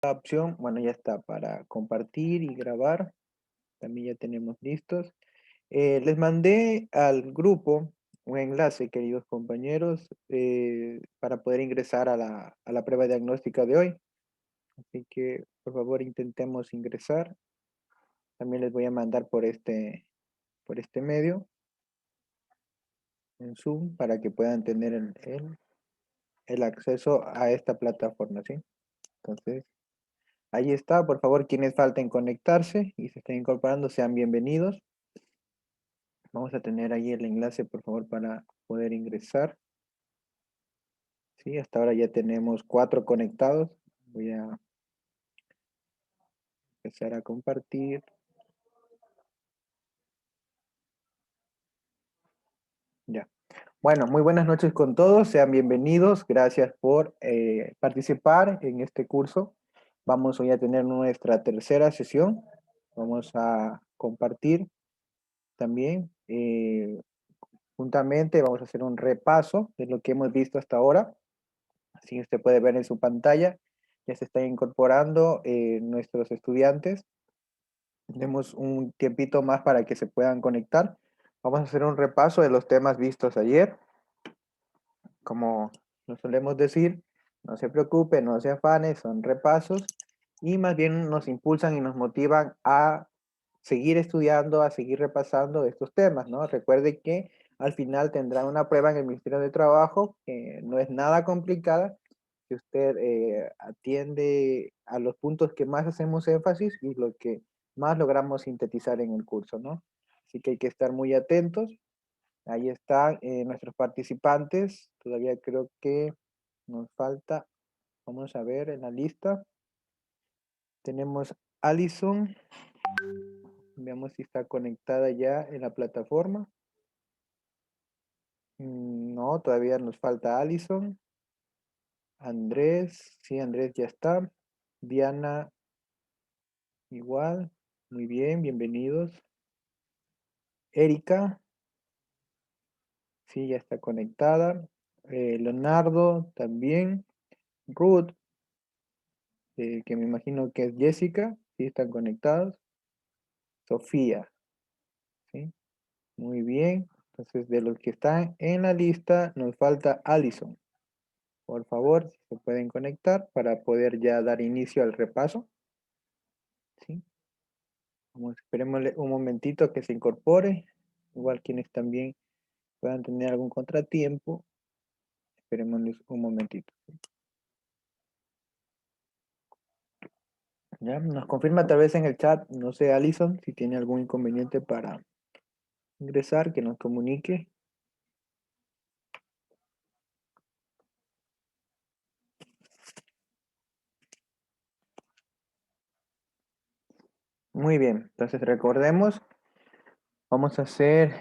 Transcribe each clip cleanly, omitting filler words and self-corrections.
La opción, bueno, ya está para compartir y grabar. También ya tenemos listos. Les mandé al grupo un enlace, queridos compañeros, para poder ingresar a la prueba diagnóstica de hoy. Así que, por favor, intentemos ingresar. También les voy a mandar por este medio, en Zoom, para que puedan tener el acceso a esta plataforma, ¿sí? Entonces, ahí está. Por favor, quienes falten conectarse y se estén incorporando, sean bienvenidos. Vamos a tener ahí el enlace, por favor, para poder ingresar. Sí, hasta ahora ya tenemos 4 conectados. Voy a empezar a compartir. Ya. Bueno, muy buenas noches con todos. Sean bienvenidos. Gracias por participar en este curso. Vamos hoy a tener nuestra tercera sesión. Vamos a compartir también. Juntamente vamos a hacer un repaso de lo que hemos visto hasta ahora. Así usted puede ver en su pantalla, ya se están incorporando nuestros estudiantes. Tenemos un tiempito más para que se puedan conectar. Vamos a hacer un repaso de los temas vistos ayer. Como nos solemos decir, no se preocupe, no se afane, son repasos y más bien nos impulsan y nos motivan a seguir estudiando, a seguir repasando estos temas, ¿no? Recuerde que al final tendrá una prueba en el Ministerio de Trabajo que no es nada complicada, que usted atiende a los puntos que más hacemos énfasis y lo que más logramos sintetizar en el curso, ¿no? Así que hay que estar muy atentos. Ahí están nuestros participantes. Todavía creo que nos falta, vamos a ver en la lista. Tenemos Alison. Veamos si está conectada ya en la plataforma. No, todavía nos falta Alison. Andrés, sí, Andrés ya está. Diana, igual. Muy bien, bienvenidos. Erika, sí, ya está conectada. Leonardo, también. Ruth, que me imagino que es Jessica, sí, están conectados. Sofía, ¿sí? Muy bien. Entonces, de los que están en la lista, nos falta Alison. Por favor, si se pueden conectar para poder ya dar inicio al repaso. ¿Sí? Vamos, esperémosle un momentito que se incorpore. Igual quienes también puedan tener algún contratiempo, esperémosles un momentito. ¿Ya? Nos confirma tal vez en el chat, no sé, Alison, si tiene algún inconveniente para ingresar, que nos comunique. Muy bien, entonces recordemos, vamos a hacer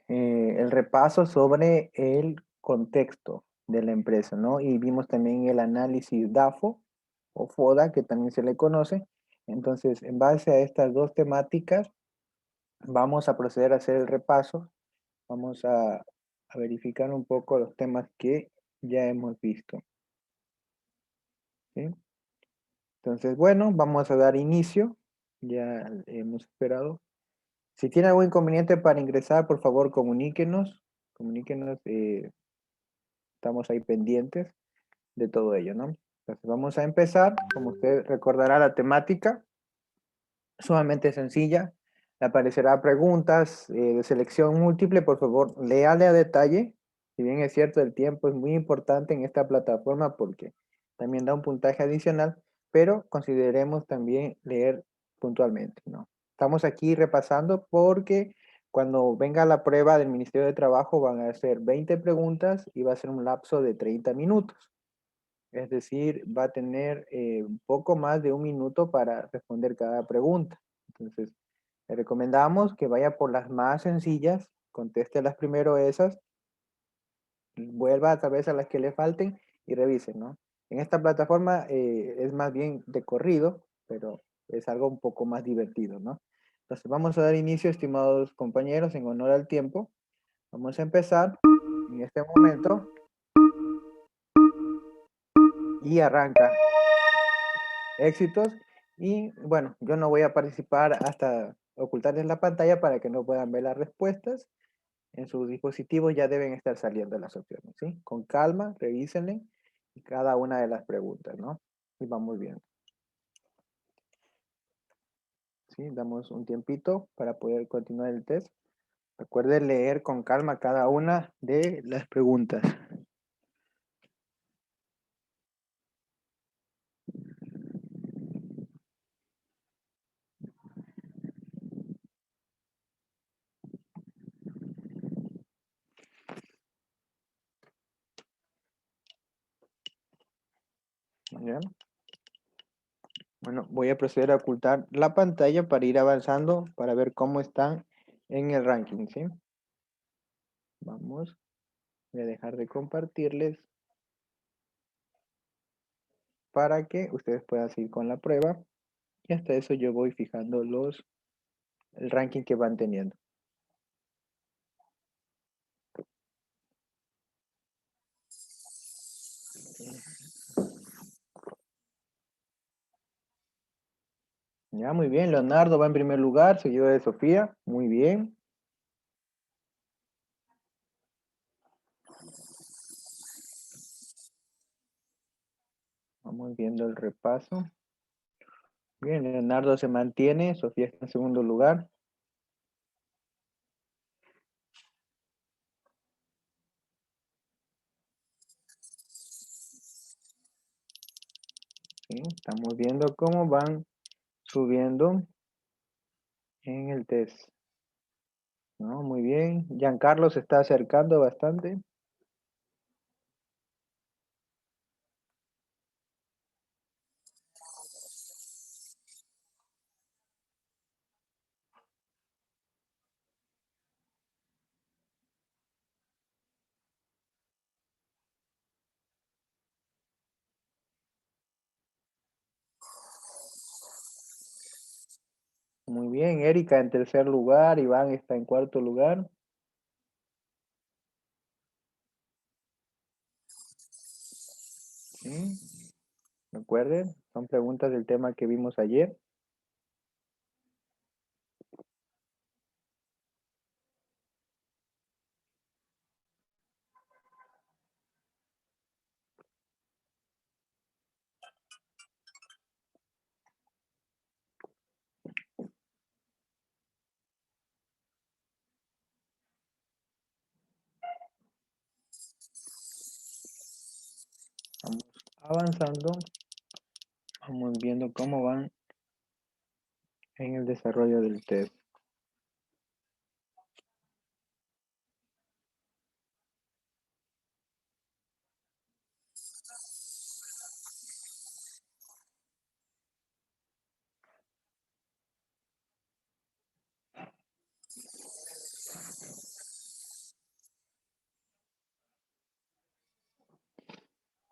el repaso sobre el contexto de la empresa, ¿no? Y vimos también el análisis DAFO o FODA, que también se le conoce. Entonces, en base a estas dos temáticas, vamos a proceder a hacer el repaso. Vamos a verificar un poco los temas que ya hemos visto, ¿sí? Entonces, bueno, vamos a dar inicio. Ya hemos esperado. Si tiene algún inconveniente para ingresar, por favor, comuníquenos. Comuníquenos, estamos ahí pendientes de todo ello, ¿no? Entonces, vamos a empezar. Como usted recordará, la temática sumamente sencilla. Le aparecerá preguntas de selección múltiple. Por favor, léale a detalle. Si bien es cierto, el tiempo es muy importante en esta plataforma porque también da un puntaje adicional, pero consideremos también leer puntualmente, ¿no? Estamos aquí repasando porque cuando venga la prueba del Ministerio de Trabajo van a ser 20 preguntas y va a ser un lapso de 30 minutos. Es decir, va a tener un poco más de un minuto para responder cada pregunta. Entonces, le recomendamos que vaya por las más sencillas, conteste las primero esas, vuelva tal vez a las que le falten y revise, ¿no? En esta plataforma es más bien de corrido, pero es algo un poco más divertido, ¿no? Entonces, vamos a dar inicio, estimados compañeros, en honor al tiempo. Vamos a empezar en este momento y arranca. éxitos. Y bueno, yo no voy a participar hasta ocultarles la pantalla para que no puedan ver las respuestas. En sus dispositivos ya deben estar saliendo las opciones, ¿sí? Con calma, revísenle cada una de las preguntas, ¿no? Y vamos viendo, ¿sí? Damos un tiempito para poder continuar el test. Recuerden leer con calma cada una de las preguntas. ¿Ya? Bueno, voy a proceder a ocultar la pantalla para ir avanzando, para ver cómo están en el ranking, ¿sí? Vamos, voy a dejar de compartirles para que ustedes puedan seguir con la prueba. Y hasta eso yo voy fijando el ranking que van teniendo. Ya, muy bien. Leonardo va en primer lugar, seguido de Sofía. Muy bien. Vamos viendo el repaso. Bien, Leonardo se mantiene, Sofía está en segundo lugar. ¿Sí? Estamos viendo cómo van subiendo en el test. ¿No? Muy bien. Giancarlo se está acercando bastante. Muy bien. Erika en tercer lugar. Iván está en cuarto lugar. ¿Sí? Recuerden, son preguntas del tema que vimos ayer. Vamos avanzando. Vamos viendo cómo van en el desarrollo del test.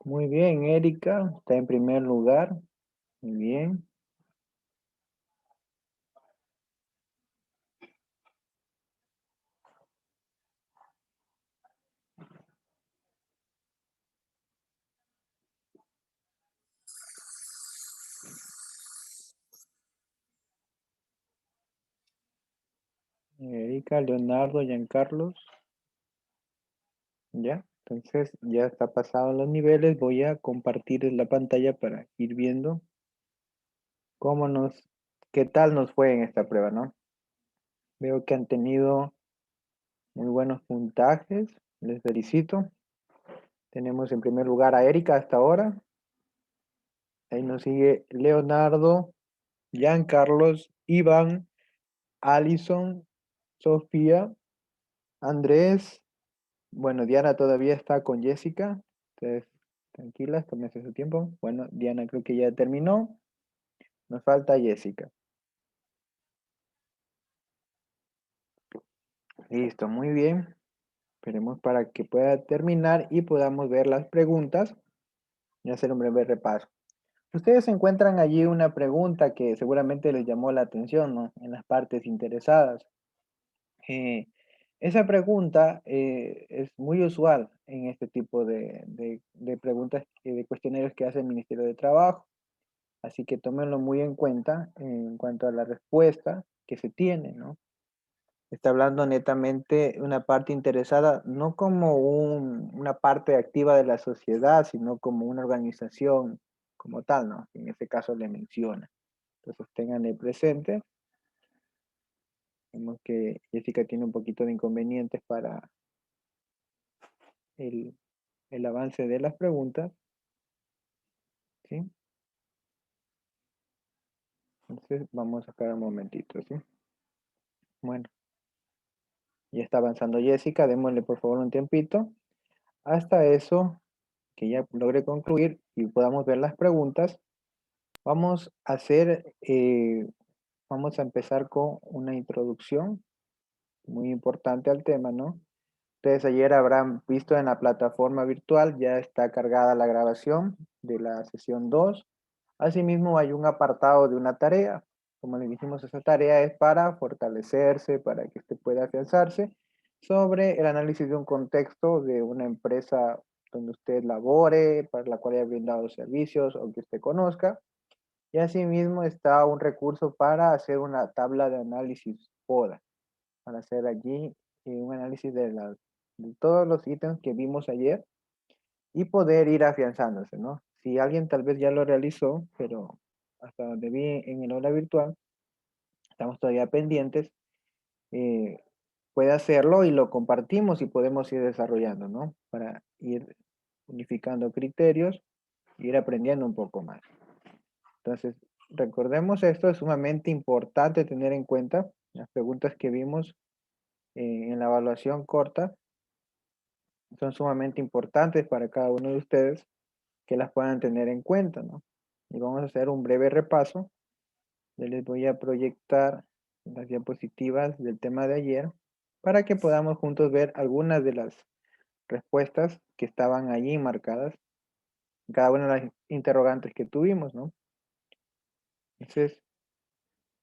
Muy bien, Erika está en primer lugar. Muy bien. Erika, Leonardo, Giancarlos. Ya. Entonces ya está pasado los niveles. Voy a compartir la pantalla para ir viendo cómo qué tal nos fue en esta prueba, ¿no? Veo que han tenido muy buenos puntajes. Les felicito. Tenemos en primer lugar a Erika hasta ahora. Ahí nos sigue Leonardo, Giancarlos, Iván, Alison, Sofía, Andrés. Bueno, Diana todavía está con Jessica. Entonces, tranquilas, tómense su tiempo. Bueno, Diana creo que ya terminó. Nos falta Jessica. Listo, muy bien. Esperemos para que pueda terminar y podamos ver las preguntas y hacer un breve repaso. Ustedes encuentran allí una pregunta que seguramente les llamó la atención, ¿no? En las partes interesadas. Eh, Esa pregunta es muy usual en este tipo de preguntas, de cuestionarios que hace el Ministerio de Trabajo. Así que tómenlo muy en cuenta en cuanto a la respuesta que se tiene, ¿no? Está hablando netamente una parte interesada, no como una parte activa de la sociedad, sino como una organización como tal, ¿no? En este caso le menciona. Entonces tenganle presente. Vemos que Jessica tiene un poquito de inconvenientes para el, el avance de las preguntas, ¿sí? Entonces vamos a esperar un momentito, ¿sí? Bueno, ya está avanzando Jessica, démosle por favor un tiempito. Hasta eso, que ya logre concluir y podamos ver las preguntas, vamos a hacer, vamos a empezar con una introducción muy importante al tema, ¿no? Ustedes ayer habrán visto en la plataforma virtual, ya está cargada la grabación de la sesión 2. Asimismo, hay un apartado de una tarea. Como le dijimos, esa tarea es para fortalecerse, para que usted pueda afianzarse sobre el análisis de un contexto de una empresa donde usted labore, para la cual haya brindado servicios o que usted conozca. Y asimismo está un recurso para hacer una tabla de análisis FODA, para hacer allí un análisis de todos los ítems que vimos ayer y poder ir afianzándose, ¿no? Si alguien tal vez ya lo realizó, pero hasta donde vi en el aula virtual, estamos todavía pendientes, eh, puede hacerlo y lo compartimos y podemos ir desarrollando, ¿no? Para ir unificando criterios e ir aprendiendo un poco más. Entonces, recordemos esto, es sumamente importante tener en cuenta las preguntas que vimos en la evaluación corta, son sumamente importantes para cada uno de ustedes que las puedan tener en cuenta, ¿no? Y vamos a hacer un breve repaso. Yo les voy a proyectar las diapositivas del tema de ayer para que podamos juntos ver algunas de las respuestas que estaban allí marcadas, cada una de las interrogantes que tuvimos, ¿no? Entonces,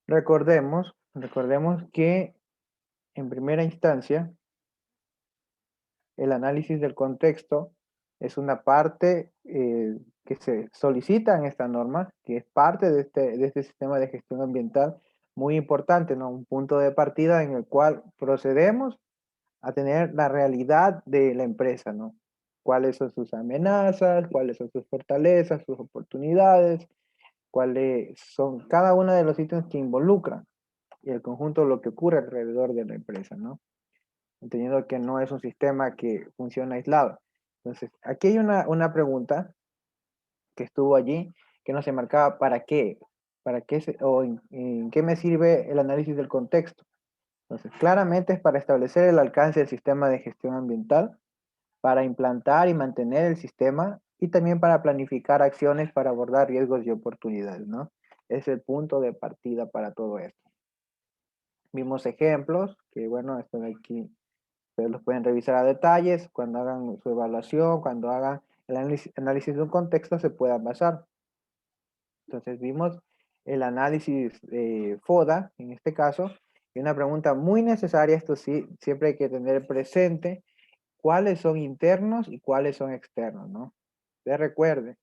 recordemos que en primera instancia, el análisis del contexto es una parte que se solicita en esta norma, que es parte de este sistema de gestión ambiental muy importante, ¿no? Un punto de partida en el cual procedemos a tener la realidad de la empresa, ¿no? Cuáles son sus amenazas, cuáles son sus fortalezas, sus oportunidades, cuáles son cada uno de los ítems que involucran y el conjunto de lo que ocurre alrededor de la empresa, ¿no? Entendiendo que no es un sistema que funciona aislado. Entonces, aquí hay una pregunta que estuvo allí que no se marcaba para qué o en qué me sirve el análisis del contexto. Entonces, claramente es para establecer el alcance del sistema de gestión ambiental, para implantar y mantener el sistema y también para planificar acciones para abordar riesgos y oportunidades, ¿no? Es el punto de partida para todo esto. Vimos ejemplos que, bueno, están aquí. Ustedes los pueden revisar a detalles cuando hagan su evaluación, cuando hagan el análisis de un contexto se puedan basar. Entonces vimos el análisis FODA, en este caso, y una pregunta muy necesaria, esto sí, siempre hay que tener presente cuáles son internos y cuáles son externos, ¿no? Ustedes recuerden,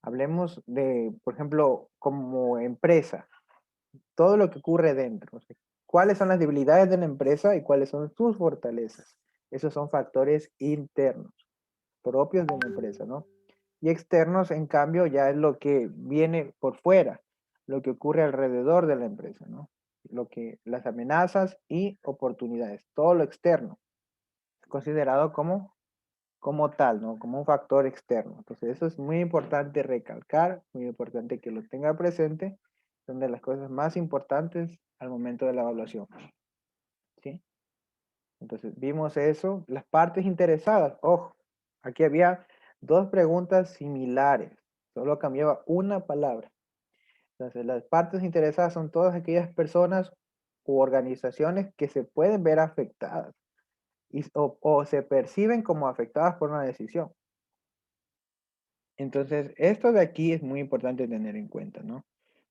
hablemos de, por ejemplo, como empresa, todo lo que ocurre dentro. O sea, cuáles son las debilidades de la empresa y cuáles son sus fortalezas. Esos son factores internos, propios de la empresa, ¿no? Y externos, en cambio, ya es lo que viene por fuera, lo que ocurre alrededor de la empresa, ¿no? Lo que, las amenazas y oportunidades, todo lo externo, considerado como tal, ¿no? Como un factor externo. Entonces, eso es muy importante recalcar, muy importante que lo tenga presente, son de las cosas más importantes al momento de la evaluación, ¿sí? Entonces, vimos eso. Las partes interesadas, ojo, aquí había dos preguntas similares, solo cambiaba una palabra. Entonces, las partes interesadas son todas aquellas personas u organizaciones que se pueden ver afectadas o se perciben como afectadas por una decisión. Entonces, esto de aquí es muy importante tener en cuenta, ¿no?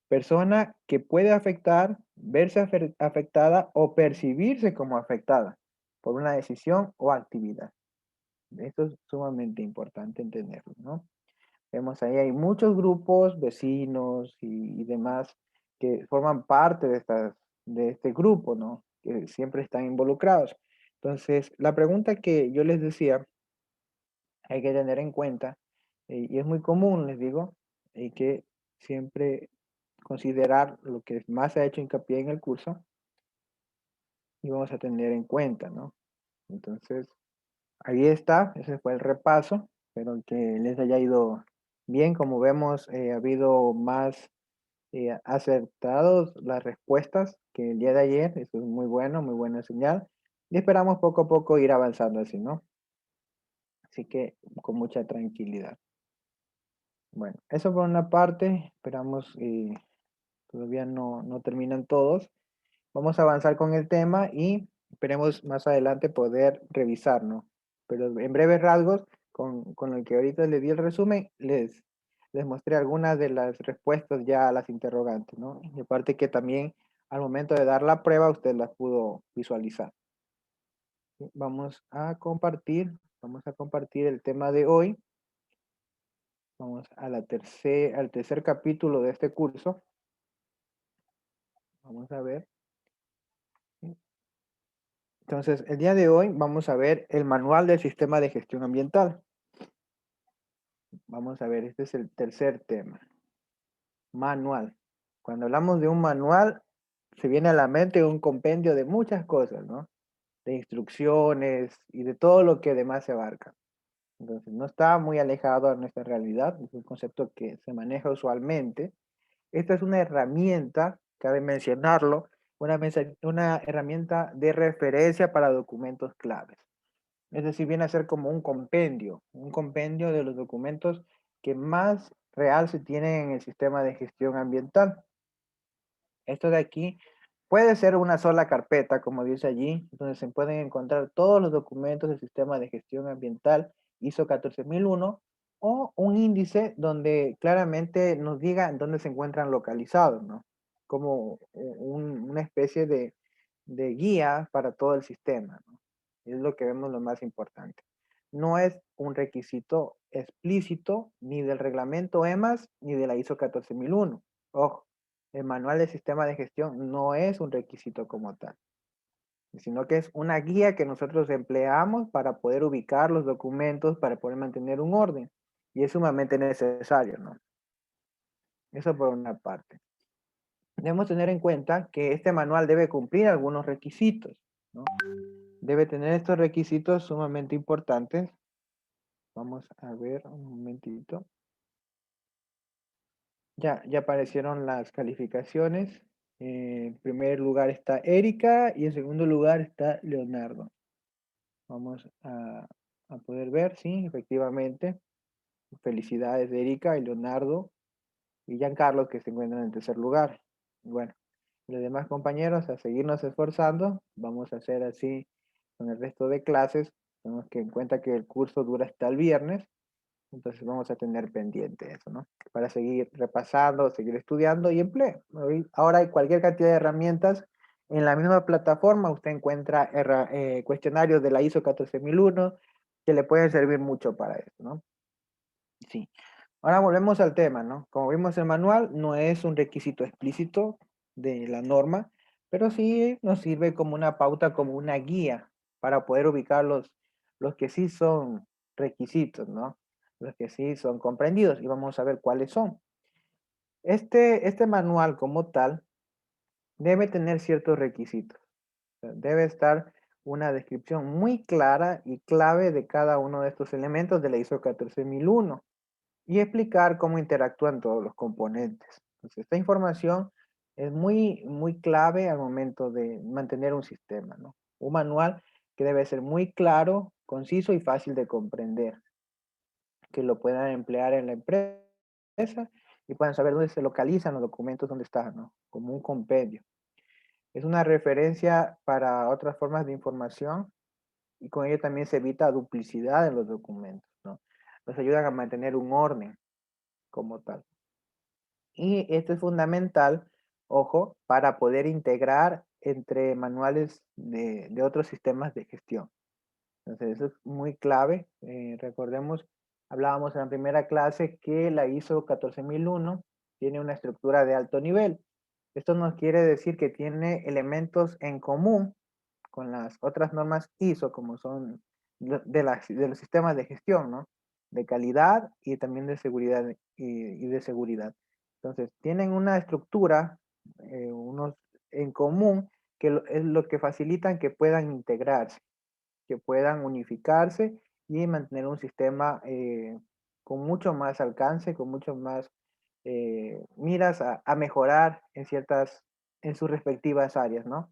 Persona que puede afectar, verse afectada o percibirse como afectada por una decisión o actividad. Esto es sumamente importante entenderlo, ¿no? Vemos ahí hay muchos grupos, vecinos y demás que forman parte de este grupo, ¿no? Que siempre están involucrados. Entonces, la pregunta que yo les decía, hay que tener en cuenta, y es muy común, les digo, hay que siempre considerar lo que más se ha hecho hincapié en el curso y vamos a tener en cuenta, ¿no? Entonces, ahí está, ese fue el repaso, espero que les haya ido bien. Como vemos, ha habido más acertados las respuestas que el día de ayer, eso es muy bueno, muy buena señal, y esperamos poco a poco ir avanzando así, ¿no? Así que con mucha tranquilidad. Bueno, eso por una parte, esperamos, todavía no terminan todos. Vamos a avanzar con el tema y esperemos más adelante poder revisar, ¿no? Pero en breves rasgos, con el que ahorita les di el resumen, les mostré algunas de las respuestas ya a las interrogantes, ¿no? Y aparte que también al momento de dar la prueba usted las pudo visualizar. ¿Sí? Vamos a compartir el tema de hoy. Vamos a al tercer capítulo de este curso. Vamos a ver. ¿Sí? Entonces, el día de hoy vamos a ver el manual del sistema de gestión ambiental. Vamos a ver, este es el tercer tema. Manual. Cuando hablamos de un manual, se viene a la mente un compendio de muchas cosas, ¿no? De instrucciones y de todo lo que demás se abarca. Entonces, no está muy alejado a nuestra realidad, es un concepto que se maneja usualmente. Esta es una herramienta, cabe mencionarlo, una herramienta de referencia para documentos claves. Es decir, viene a ser como un compendio de los documentos que más real se tienen en el sistema de gestión ambiental. Esto de aquí puede ser una sola carpeta, como dice allí, donde se pueden encontrar todos los documentos del sistema de gestión ambiental ISO 14001 o un índice donde claramente nos diga en dónde se encuentran localizados, ¿no? Como una especie de guía para todo el sistema, ¿no? Es lo que vemos lo más importante. No es un requisito explícito ni del reglamento EMAS ni de la ISO 14001. Ojo, el manual de sistema de gestión no es un requisito como tal, sino que es una guía que nosotros empleamos para poder ubicar los documentos, para poder mantener un orden. Y es sumamente necesario, ¿no? Eso por una parte. Debemos tener en cuenta que este manual debe cumplir algunos requisitos, ¿no? Debe tener estos requisitos sumamente importantes. Vamos a ver un momentito. Ya aparecieron las calificaciones. En primer lugar está Erika y en segundo lugar está Leonardo. Vamos a poder ver, sí, efectivamente. Felicidades Erika y Leonardo y Giancarlo que se encuentran en tercer lugar. Bueno, los demás compañeros a seguirnos esforzando. Vamos a hacer así con el resto de clases. Tenemos que en cuenta que el curso dura hasta el viernes. Entonces vamos a tener pendiente eso, ¿no? Para seguir repasando, seguir estudiando y empleo. Ahora hay cualquier cantidad de herramientas. En la misma plataforma usted encuentra cuestionarios de la ISO 14001 que le pueden servir mucho para eso, ¿no? Sí. Ahora volvemos al tema, ¿no? Como vimos el manual, no es un requisito explícito de la norma, pero sí nos sirve como una pauta, como una guía para poder ubicar los que sí son requisitos, ¿no? Los que sí son comprendidos y vamos a ver cuáles son. Este manual como tal debe tener ciertos requisitos. O sea, debe estar una descripción muy clara y clave de cada uno de estos elementos de la ISO 14001 y explicar cómo interactúan todos los componentes. Entonces, esta información es muy clave al momento de mantener un sistema, ¿no? Un manual que debe ser muy claro, conciso y fácil de comprender, que lo puedan emplear en la empresa y puedan saber dónde se localizan los documentos, dónde están, ¿no? Como un compendio. Es una referencia para otras formas de información y con ello también se evita duplicidad en los documentos, ¿no? Nos ayudan a mantener un orden como tal. Y esto es fundamental, ojo, para poder integrar entre manuales de otros sistemas de gestión. Entonces, eso es muy clave. Recordemos, Hablábamos en la primera clase que la ISO 14001 tiene una estructura de alto nivel. Esto nos quiere decir que tiene elementos en común con las otras normas ISO, como son de los sistemas de gestión, ¿no? De calidad y también de seguridad y de seguridad. Entonces, tienen una estructura, unos en común, que es lo que facilitan que puedan integrarse, que puedan unificarse y mantener un sistema con mucho más alcance, con mucho más miras a mejorar en sus respectivas áreas, ¿no?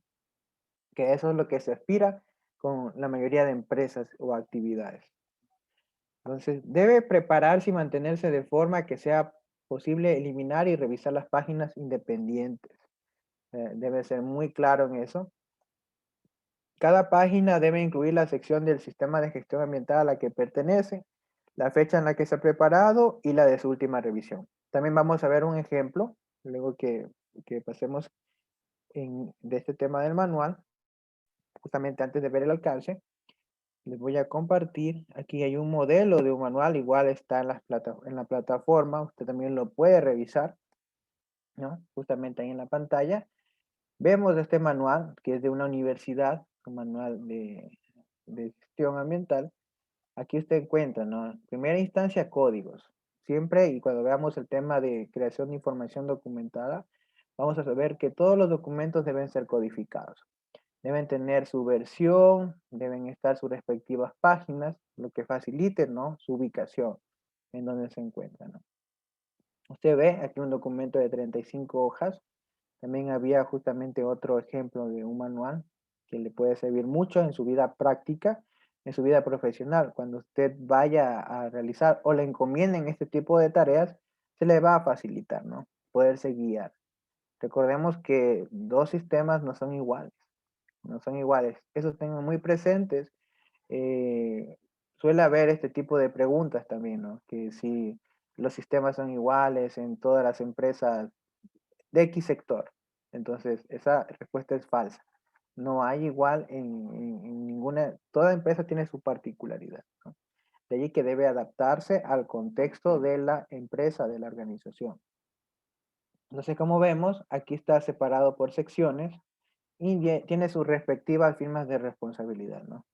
Que eso es lo que se aspira con la mayoría de empresas o actividades. Entonces, debe prepararse y mantenerse de forma que sea posible eliminar y revisar las páginas independientes. Debe ser muy claro en eso. Cada página debe incluir la sección del sistema de gestión ambiental a la que pertenece, la fecha en la que se ha preparado y la de su última revisión. También vamos a ver un ejemplo, luego que pasemos de este tema del manual, justamente antes de ver el alcance. Les voy a compartir. Aquí hay un modelo de un manual, igual está en la plataforma, usted también lo puede revisar, ¿no? Justamente ahí en la pantalla. Vemos este manual, que es de una universidad, un manual de gestión ambiental. Aquí usted encuentra, ¿no? En primera instancia, códigos. Siempre, y cuando veamos el tema de creación de información documentada, vamos a saber que todos los documentos deben ser codificados. Deben tener su versión, deben estar sus respectivas páginas, lo que facilite, ¿no? Su ubicación en donde se encuentra, ¿no? Usted ve aquí un documento de 35 hojas. También había justamente otro ejemplo de un manual que le puede servir mucho en su vida práctica, en su vida profesional. Cuando usted vaya a realizar o le encomienden este tipo de tareas, se le va a facilitar, ¿no? Poderse guiar. Recordemos que dos sistemas no son iguales, no son iguales. Eso tengan muy presentes. Eh, Suele haber este tipo de preguntas también, ¿no? Que si los sistemas son iguales en todas las empresas de X sector. Entonces, esa respuesta es falsa. No hay igual en ninguna, toda empresa tiene su particularidad, ¿no? De allí que debe adaptarse al contexto de la empresa, de la organización. Entonces, como vemos, aquí está separado por secciones y tiene sus respectivas firmas de responsabilidad, ¿no?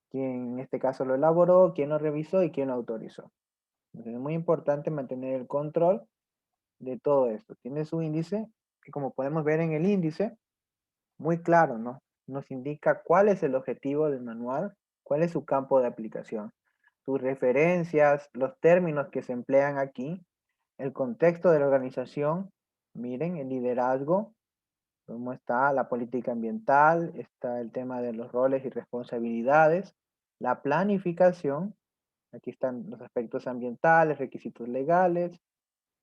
Quién en este caso lo elaboró, quién lo revisó y quién lo autorizó. Entonces, es muy importante mantener el control de todo esto. Tiene su índice, y como podemos ver en el índice, muy claro, ¿no? Nos indica cuál es el objetivo del manual, cuál es su campo de aplicación, sus referencias, los términos que se emplean aquí, el contexto de la organización, miren, el liderazgo, cómo está la política ambiental, está el tema de los roles y responsabilidades, la planificación, aquí están los aspectos ambientales, requisitos legales,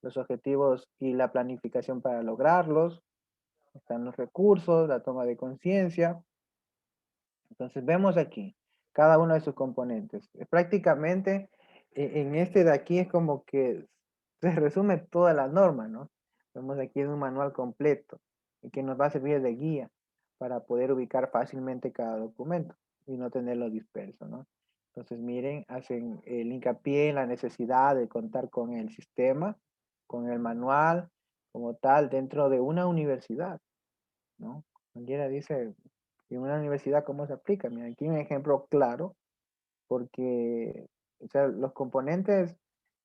los objetivos y la planificación para lograrlos, están los recursos, la toma de conciencia. Entonces vemos aquí cada uno de sus componentes. Prácticamente en este de aquí es como que se resume toda la norma, ¿no? Vemos aquí en un manual completo y que nos va a servir de guía para poder ubicar fácilmente cada documento y no tenerlo disperso, ¿no? Entonces miren, hacen el hincapié en la necesidad de contar con el sistema, con el manual como tal dentro de una universidad, ¿no? Cualquiera dice, en una universidad, ¿cómo se aplica? Mira, aquí un ejemplo claro, porque o sea, los componentes,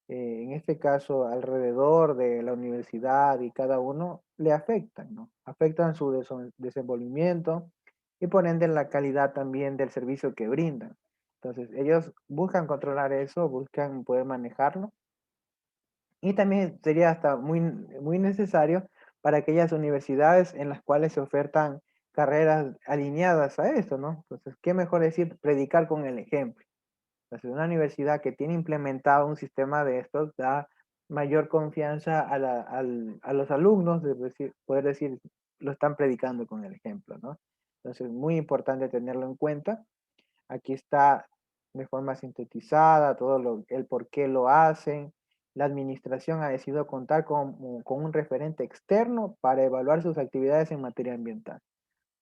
en este caso, alrededor de la universidad y cada uno, le afectan, ¿no? Afectan su desenvolvimiento y por ende la calidad también del servicio que brindan. Entonces, ellos buscan controlar eso, buscan poder manejarlo y también sería hasta muy necesario para aquellas universidades en las cuales se ofertan carreras alineadas a eso, ¿no? Entonces, ¿qué mejor decir? Predicar con el ejemplo. Entonces, una universidad que tiene implementado un sistema de estos da mayor confianza a los alumnos, de poder decir, lo están predicando con el ejemplo, ¿no? Entonces, muy importante tenerlo en cuenta. Aquí está de forma sintetizada todo el por qué lo hacen. La administración ha decidido contar con un referente externo para evaluar sus actividades en materia ambiental,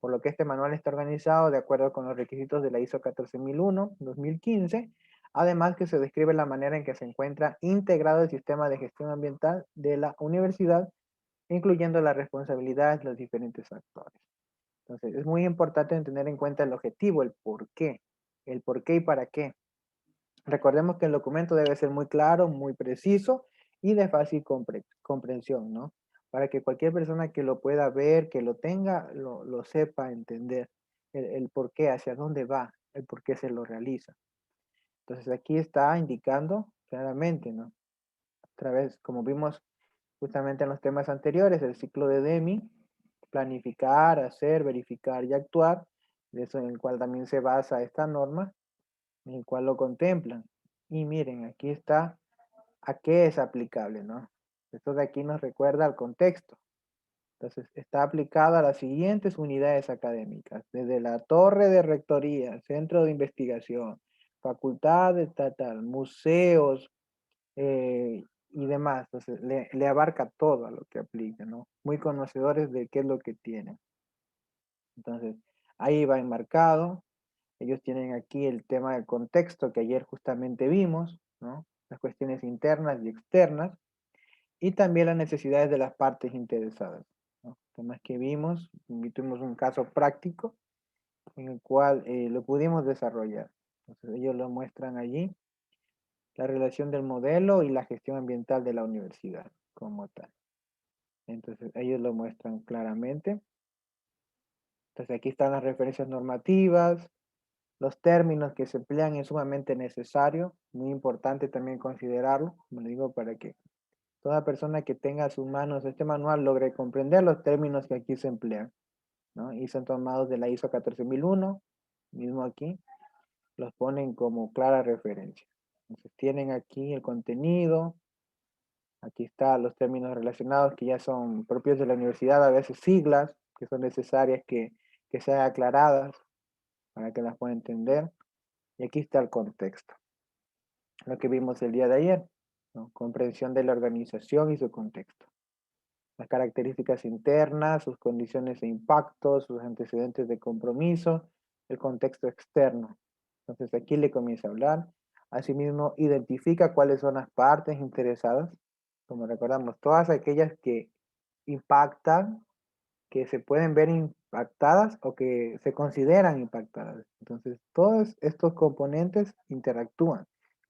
por lo que este manual está organizado de acuerdo con los requisitos de la ISO 14001-2015, Además que se describe la manera en que se encuentra integrado el sistema de gestión ambiental de la universidad, incluyendo las responsabilidades de los diferentes actores. Entonces, es muy importante tener en cuenta el objetivo, el por qué y para qué. Recordemos que el documento debe ser muy claro, muy preciso y de fácil comprensión, ¿no? Para que cualquier persona que lo pueda ver, que lo tenga, lo sepa entender el por qué, hacia dónde va, el por qué se lo realiza. Entonces aquí está indicando claramente, ¿no? Otra vez, como vimos justamente en los temas anteriores, el ciclo de Deming, planificar, hacer, verificar y actuar, de eso en el cual también se basa esta norma, en el cual lo contemplan. Y miren, aquí está a qué es aplicable, ¿no? Esto de aquí nos recuerda al contexto. Entonces, está aplicado a las siguientes unidades académicas, desde la torre de rectoría, centro de investigación, facultad estatal, museos y demás. Entonces, le abarca todo a lo que aplica, ¿no? Muy conocedores de qué es lo que tienen. Entonces, ahí va enmarcado. Ellos tienen aquí el tema del contexto que ayer justamente vimos, ¿no? Las cuestiones internas y externas, y también las necesidades de las partes interesadas, ¿no? Temas que vimos, tuvimos un caso práctico en el cual lo pudimos desarrollar. Entonces ellos lo muestran allí, la relación del modelo y la gestión ambiental de la universidad como tal. Entonces ellos lo muestran claramente. Entonces aquí están las referencias normativas, los términos que se emplean es sumamente necesario, muy importante también considerarlo, como le digo, para que toda persona que tenga a sus manos este manual logre comprender los términos que aquí se emplean, ¿no? Y son tomados de la ISO 14001, mismo aquí, los ponen como clara referencia. Entonces tienen aquí el contenido, aquí están los términos relacionados que ya son propios de la universidad, a veces siglas que son necesarias que sean aclaradas para que las puedan entender. Y aquí está el contexto, lo que vimos el día de ayer, ¿no? Comprensión de la organización y su contexto. Las características internas, sus condiciones de impacto, sus antecedentes de compromiso, el contexto externo. Entonces aquí le comienza a hablar. Asimismo, identifica cuáles son las partes interesadas. Como recordamos, todas aquellas que impactan, que se pueden ver impactadas o que se consideran impactadas. Entonces, todos estos componentes interactúan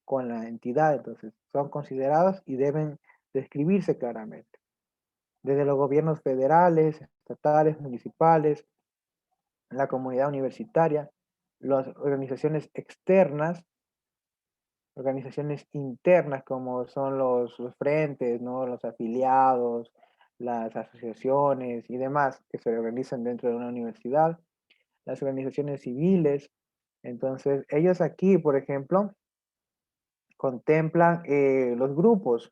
con la entidad, entonces son considerados y deben describirse claramente. Desde los gobiernos federales, estatales, municipales, la comunidad universitaria, las organizaciones externas, organizaciones internas como son los frentes, ¿no? Los afiliados, las asociaciones y demás que se organizan dentro de una universidad, las organizaciones civiles. Entonces, ellos aquí, por ejemplo, contemplan los grupos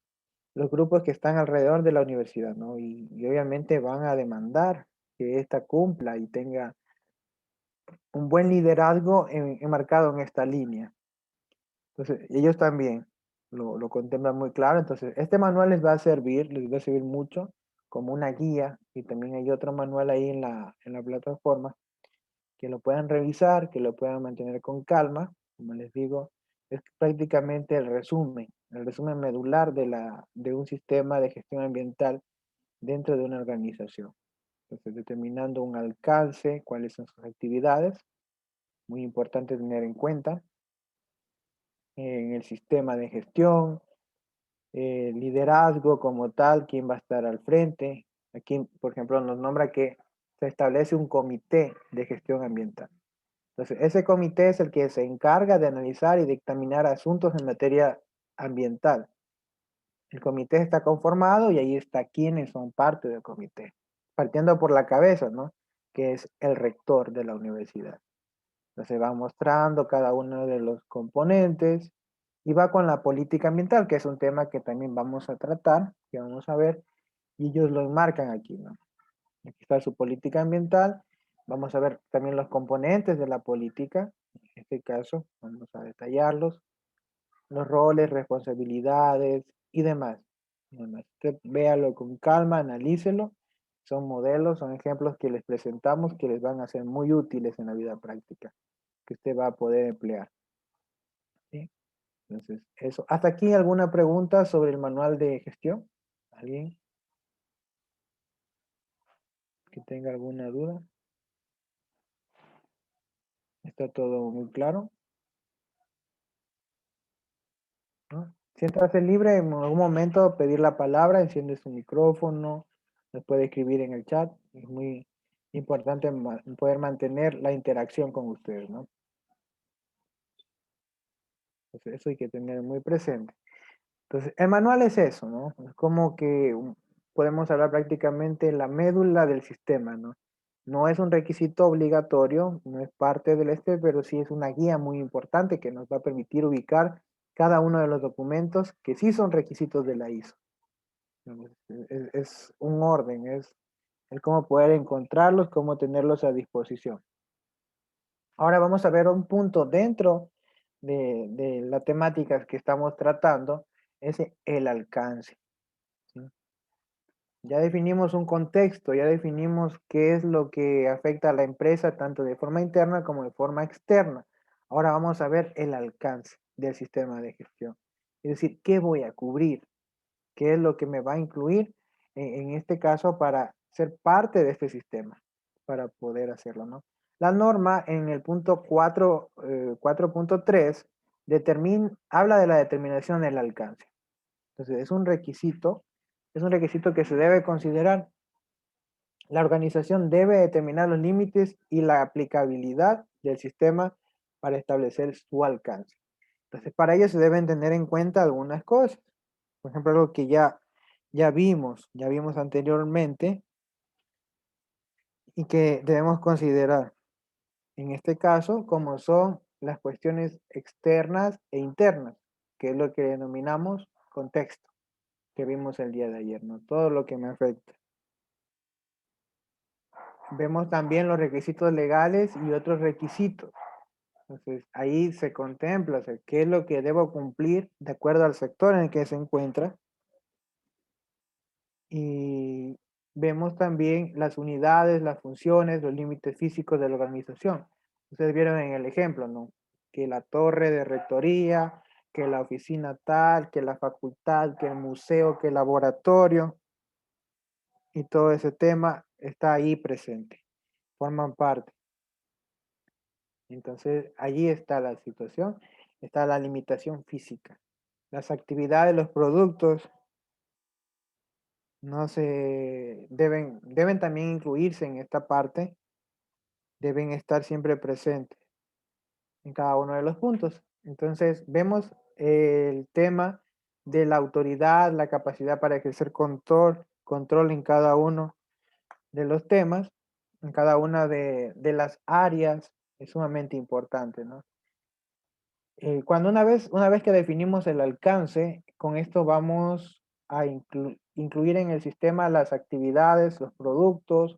que están alrededor de la universidad, ¿no? Y obviamente van a demandar que ésta cumpla y tenga un buen liderazgo enmarcado en esta línea. Entonces, ellos también lo contemplan muy claro. Entonces, este manual les va a servir mucho como una guía y también hay otro manual ahí en la plataforma que lo puedan revisar, que lo puedan mantener con calma. Como les digo, es prácticamente el resumen medular de un sistema de gestión ambiental dentro de una organización. Entonces, determinando un alcance, cuáles son sus actividades, muy importante tener en cuenta, en el sistema de gestión, liderazgo como tal, quién va a estar al frente. Aquí, por ejemplo, nos nombra que se establece un comité de gestión ambiental. Entonces, ese comité es el que se encarga de analizar y dictaminar asuntos en materia ambiental. El comité está conformado y ahí está quienes son parte del comité, partiendo por la cabeza, ¿no? Que es el rector de la universidad. Entonces va mostrando cada uno de los componentes y va con la política ambiental, que es un tema que también vamos a tratar, que vamos a ver, y ellos lo enmarcan aquí, ¿no? Aquí está su política ambiental. Vamos a ver también los componentes de la política, en este caso, vamos a detallarlos, los roles, responsabilidades y demás. Usted véalo con calma, analícelo. Son modelos, son ejemplos que les presentamos que les van a ser muy útiles en la vida práctica, que usted va a poder emplear. ¿Sí? Entonces, eso. ¿Hasta aquí alguna pregunta sobre el manual de gestión? ¿Alguien que tenga alguna duda? ¿Está todo muy claro? ¿No? Siéntase libre en algún momento pedir la palabra, enciende su micrófono, nos puede escribir en el chat. Es muy importante poder mantener la interacción con ustedes, ¿no? Entonces, eso hay que tener muy presente. Entonces, el manual es eso, ¿no? Es como que podemos hablar prácticamente la médula del sistema, ¿no? No es un requisito obligatorio, no es parte del pero sí es una guía muy importante que nos va a permitir ubicar cada uno de los documentos que sí son requisitos de la ISO. Es un orden, es el cómo poder encontrarlos, cómo tenerlos a disposición. Ahora vamos a ver un punto dentro de la temática que estamos tratando, es el alcance. ¿Sí? Ya definimos un contexto, ya definimos qué es lo que afecta a la empresa, tanto de forma interna como de forma externa. Ahora vamos a ver el alcance del sistema de gestión. Es decir, ¿qué voy a cubrir? ¿Qué es lo que me va a incluir en este caso para ser parte de este sistema? Para poder hacerlo, ¿no? La norma en el punto 4, 4.3 habla de la determinación del alcance. Entonces, es un requisito que se debe considerar. La organización debe determinar los límites y la aplicabilidad del sistema para establecer su alcance. Entonces, para ello se deben tener en cuenta algunas cosas. Por ejemplo, algo que ya vimos anteriormente y que debemos considerar en este caso, como son las cuestiones externas e internas, que es lo que denominamos contexto, que vimos el día de ayer, ¿no? Todo lo que me afecta. Vemos también los requisitos legales y otros requisitos. Entonces, ahí se contempla, o sea, qué es lo que debo cumplir de acuerdo al sector en el que se encuentra. Y vemos también las unidades, las funciones, los límites físicos de la organización. Ustedes vieron en el ejemplo, ¿no? Que la torre de rectoría, que la oficina tal, que la facultad, que el museo, que el laboratorio, y todo ese tema está ahí presente, forman parte. Entonces, allí está la situación, está la limitación física. Las actividades, los productos, no se deben también incluirse en esta parte, deben estar siempre presentes en cada uno de los puntos. Entonces, vemos el tema de la autoridad, la capacidad para ejercer control en cada uno de los temas, en cada una de las áreas, es sumamente importante, ¿no? Cuando una vez que definimos el alcance, con esto vamos a incluir en el sistema las actividades, los productos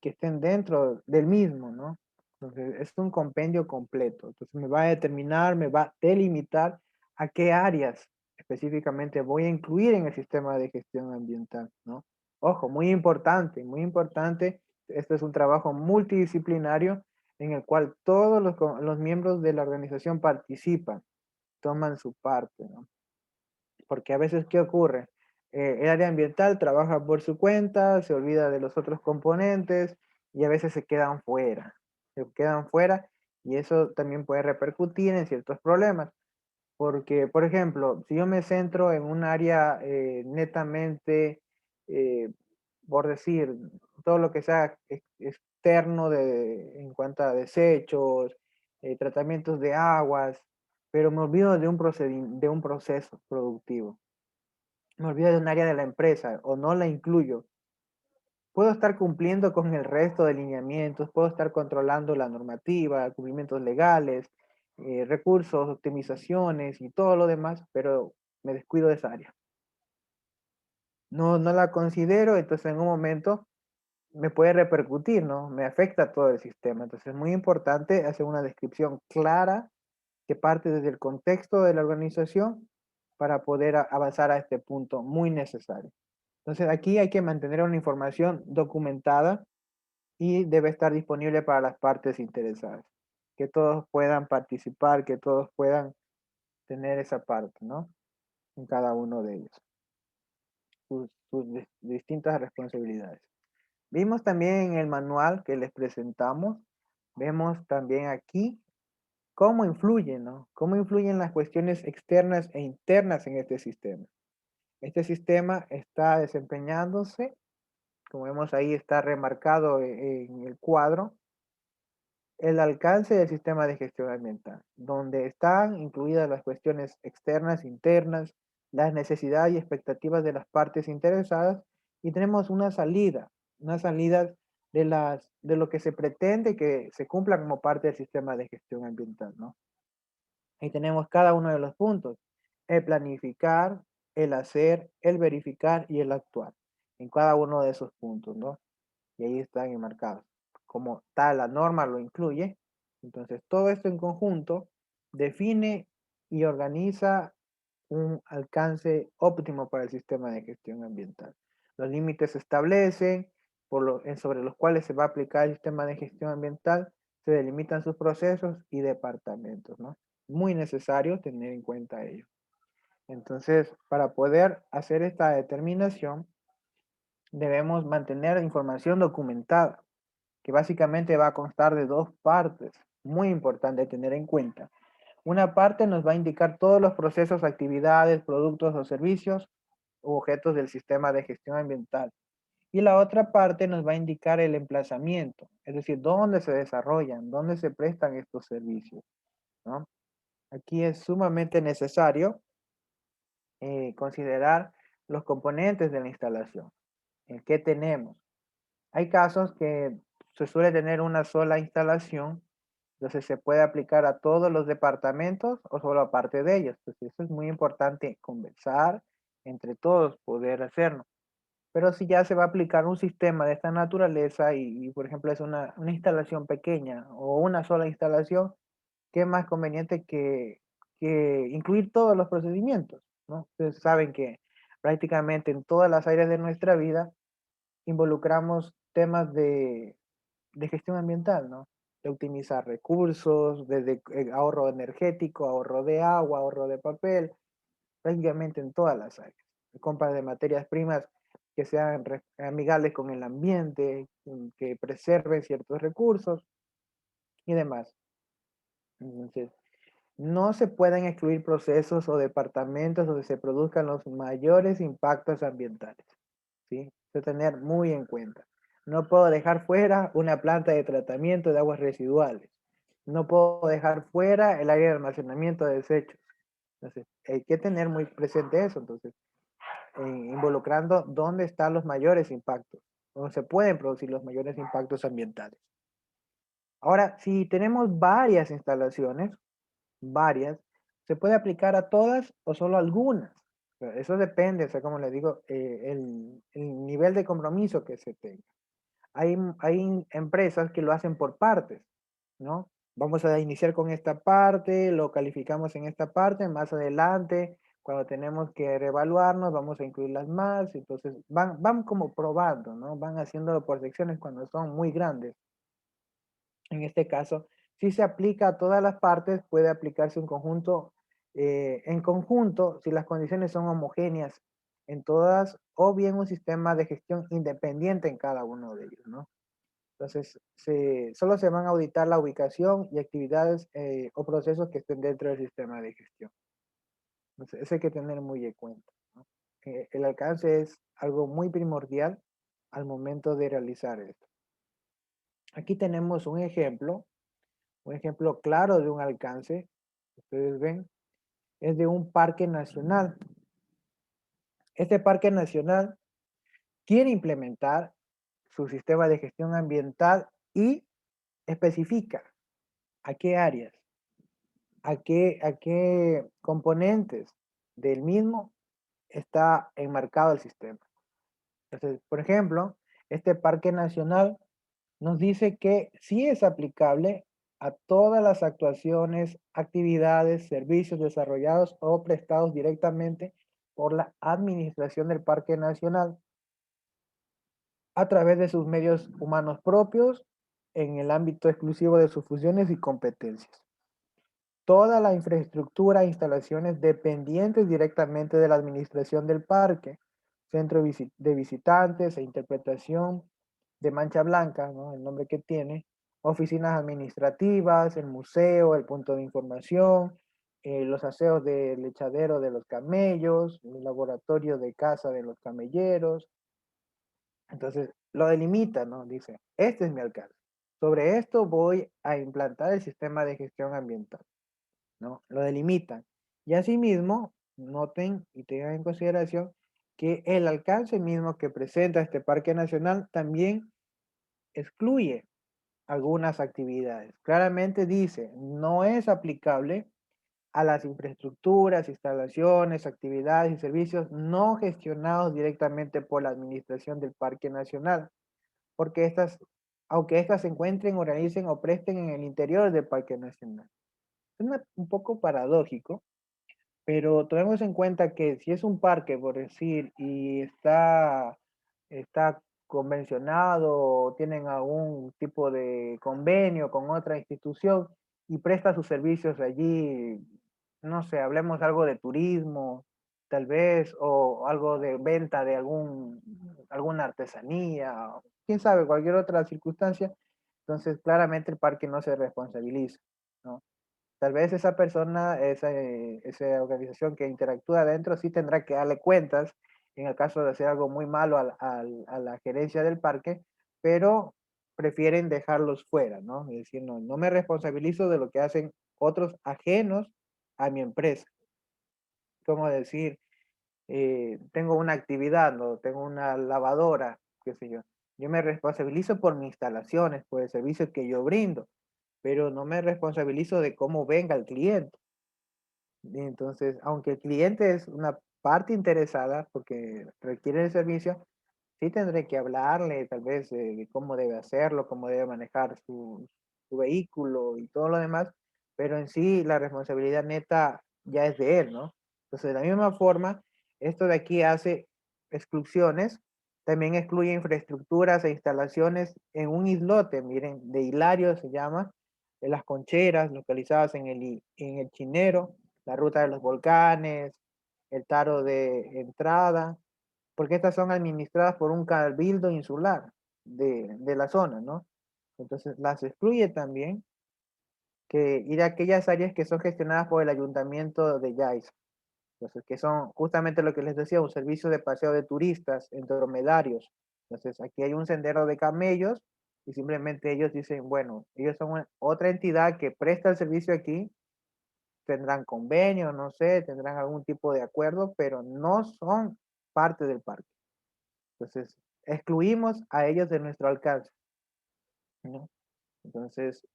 que estén dentro del mismo, ¿no? Entonces, es un compendio completo. Entonces, me va a determinar, me va a delimitar a qué áreas específicamente voy a incluir en el sistema de gestión ambiental, ¿no? Ojo, muy importante, muy importante. Este es un trabajo multidisciplinario en el cual todos los miembros de la organización participan, toman su parte, ¿no? Porque a veces, ¿qué ocurre? El área ambiental trabaja por su cuenta, se olvida de los otros componentes y a veces se quedan fuera y eso también puede repercutir en ciertos problemas. Porque, por ejemplo, si yo me centro en un área netamente, eh, por decir, todo lo que sea externo en cuanto a desechos, tratamientos de aguas, pero me olvido de un proceso productivo, me olvido de un área de la empresa o no la incluyo, puedo estar cumpliendo con el resto de lineamientos, puedo estar controlando la normativa, cumplimientos legales, recursos, optimizaciones y todo lo demás, pero me descuido de esa área. No la considero, entonces en un momento me puede repercutir, ¿no? Me afecta todo el sistema. Entonces es muy importante hacer una descripción clara que parte desde el contexto de la organización para poder avanzar a este punto muy necesario. Entonces aquí hay que mantener una información documentada y debe estar disponible para las partes interesadas. Que todos puedan participar, que todos puedan tener esa parte, ¿no? En cada uno de ellos, distintas responsabilidades. Vimos también en el manual que les presentamos, vemos también aquí cómo influyen, ¿no? Cómo influyen las cuestiones externas e internas en este sistema. Este sistema está desempeñándose, como vemos ahí está remarcado en el cuadro, el alcance del sistema de gestión ambiental, donde están incluidas las cuestiones externas, internas, las necesidades y expectativas de las partes interesadas, y tenemos una salida de lo que se pretende que se cumpla como parte del sistema de gestión ambiental, ¿no? Ahí tenemos cada uno de los puntos, el planificar, el hacer, el verificar y el actuar, en cada uno de esos puntos, ¿no? Y ahí están enmarcados. Como tal, la norma lo incluye. Entonces, todo esto en conjunto define y organiza un alcance óptimo para el sistema de gestión ambiental. Los límites se establecen sobre los cuales se va a aplicar el sistema de gestión ambiental, se delimitan sus procesos y departamentos, ¿no? Muy necesario tener en cuenta ello. Entonces, para poder hacer esta determinación, debemos mantener información documentada, que básicamente va a constar de dos partes, muy importante tener en cuenta. Una parte nos va a indicar todos los procesos, actividades, productos o servicios u objetos del sistema de gestión ambiental. Y la otra parte nos va a indicar el emplazamiento, es decir, dónde se desarrollan, dónde se prestan estos servicios, ¿no? Aquí es sumamente necesario considerar los componentes de la instalación. ¿Qué tenemos? Hay casos que se suele tener una sola instalación, entonces se puede aplicar a todos los departamentos o solo a parte de ellos. Entonces eso es muy importante conversar entre todos, poder hacerlo. Pero si ya se va a aplicar un sistema de esta naturaleza y, por ejemplo, es una instalación pequeña o una sola instalación, ¿qué es más conveniente que incluir todos los procedimientos? ¿No? Ustedes saben que prácticamente en todas las áreas de nuestra vida involucramos temas de gestión ambiental, ¿no? De optimizar recursos, desde ahorro energético, ahorro de agua, ahorro de papel, prácticamente en todas las áreas. Compra de materias primas que sean amigables con el ambiente, que preserven ciertos recursos y demás. Entonces, no se pueden excluir procesos o departamentos donde se produzcan los mayores impactos ambientales, ¿sí? De tener muy en cuenta. No puedo dejar fuera una planta de tratamiento de aguas residuales. No puedo dejar fuera el área de almacenamiento de desechos. Entonces, hay que tener muy presente eso. Entonces, involucrando dónde están los mayores impactos, donde se pueden producir los mayores impactos ambientales. Ahora, si tenemos varias instalaciones, varias, se puede aplicar a todas o solo algunas. Eso depende, o sea, como les digo, el nivel de compromiso que se tenga. Hay empresas que lo hacen por partes, ¿no? Vamos a iniciar con esta parte, lo calificamos en esta parte, más adelante, cuando tenemos que reevaluarnos, vamos a incluirlas más, entonces van como probando, ¿no? Van haciéndolo por secciones cuando son muy grandes. En este caso, si se aplica a todas las partes, puede aplicarse en conjunto, si las condiciones son homogéneas en todas, o bien un sistema de gestión independiente en cada uno de ellos, ¿no? Entonces, solo se van a auditar la ubicación y actividades o procesos que estén dentro del sistema de gestión. Entonces, eso hay que tener muy en cuenta, ¿no? El alcance es algo muy primordial al momento de realizar esto. Aquí tenemos un ejemplo claro de un alcance, ustedes ven, es de un parque nacional. Este parque nacional quiere implementar su sistema de gestión ambiental y especifica a qué áreas, a qué componentes del mismo está enmarcado el sistema. Entonces, por ejemplo, este parque nacional nos dice que sí es aplicable a todas las actuaciones, actividades, servicios desarrollados o prestados directamente por la administración del Parque Nacional a través de sus medios humanos propios en el ámbito exclusivo de sus funciones y competencias. toda la infraestructura e instalaciones dependientes directamente de la administración del parque, centro de visitantes e interpretación de Mancha Blanca, ¿no? El nombre que tiene, oficinas administrativas, el museo, el punto de información, los aseos del echadero de los camellos, el laboratorio de caza de los camelleros. Entonces, lo delimita, ¿no? Dice, este es mi alcance. Sobre esto voy a implantar el sistema de gestión ambiental, ¿no? Lo delimitan. Y asimismo, noten y tengan en consideración que el alcance mismo que presenta este parque nacional también excluye algunas actividades. Claramente dice, no es aplicable a las infraestructuras, instalaciones, actividades y servicios no gestionados directamente por la administración del Parque Nacional, porque estas, aunque estas se encuentren, organicen o presten en el interior del Parque Nacional. Es un poco paradójico, pero tomemos en cuenta que si es un parque, por decir, y está convencionado, tienen algún tipo de convenio con otra institución y presta sus servicios allí, no sé, hablemos algo de turismo, tal vez, o algo de venta de alguna artesanía, o quién sabe, cualquier otra circunstancia, entonces claramente el parque no se responsabiliza, ¿no? Tal vez esa persona, esa organización que interactúa adentro, sí tendrá que darle cuentas en el caso de hacer algo muy malo a la gerencia del parque, pero prefieren dejarlos fuera, ¿no? Es decir, no, no me responsabilizo de lo que hacen otros ajenos a mi empresa. Como decir, tengo una actividad, ¿no? Tengo una lavadora, qué sé yo. Yo me responsabilizo por mis instalaciones, por el servicio que yo brindo, pero no me responsabilizo de cómo venga el cliente. Entonces, aunque el cliente es una parte interesada porque requiere el servicio, sí tendré que hablarle tal vez de cómo debe hacerlo, cómo debe manejar su vehículo y todo lo demás, pero en sí la responsabilidad neta ya es de él, ¿no? Entonces, de la misma forma, esto de aquí hace exclusiones, también excluye infraestructuras e instalaciones en un islote, miren, de Hilario se llama, de las concheras localizadas en el Chinero, la ruta de los volcanes, el Taro de entrada, porque estas son administradas por un cabildo insular de la zona, ¿no? Entonces las excluye también y de aquellas áreas que son gestionadas por el ayuntamiento de Yais. Entonces, que son justamente lo que les decía, un servicio de paseo de turistas en dromedarios. Entonces, aquí hay un sendero de camellos y simplemente ellos dicen, bueno, ellos son otra entidad que presta el servicio aquí, tendrán convenio, no sé, tendrán algún tipo de acuerdo, pero no son parte del parque. Entonces, excluimos a ellos de nuestro alcance, ¿no? Entonces,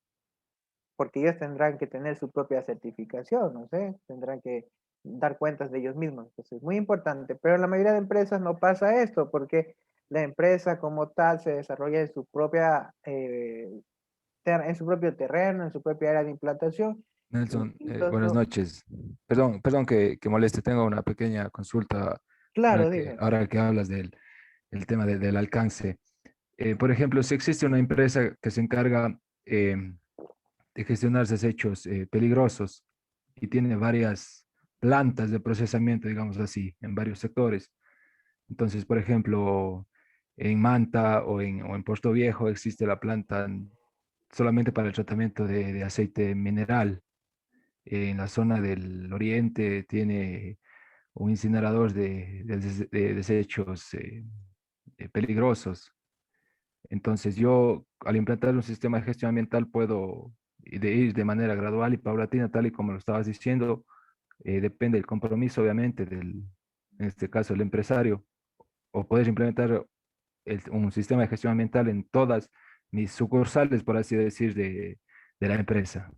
porque ellos tendrán que tener su propia certificación, no sé, tendrán que dar cuentas de ellos mismos. Entonces, muy importante, pero en la mayoría de empresas no pasa esto, porque la empresa como tal se desarrolla en su propia, en su propio terreno, en su propia área de implantación. Nelson, buenas Incluso, noches. Perdón que moleste, tengo una pequeña consulta claro, dime. ahora que hablas el tema del alcance. Por ejemplo, si existe una empresa que se encarga de gestionar desechos peligrosos y tiene varias plantas de procesamiento, digamos así, en varios sectores. Entonces, por ejemplo, en Manta o en Puerto Viejo existe la planta solamente para el tratamiento de aceite mineral. En la zona del oriente tiene un incinerador de desechos peligrosos. Entonces yo, al implantar un sistema de gestión ambiental, puedo ir de manera gradual y paulatina, tal y como lo estabas diciendo. Depende del compromiso, obviamente, en este caso, el empresario, o poder implementar un sistema de gestión ambiental en todas mis sucursales, por así decir, de la empresa.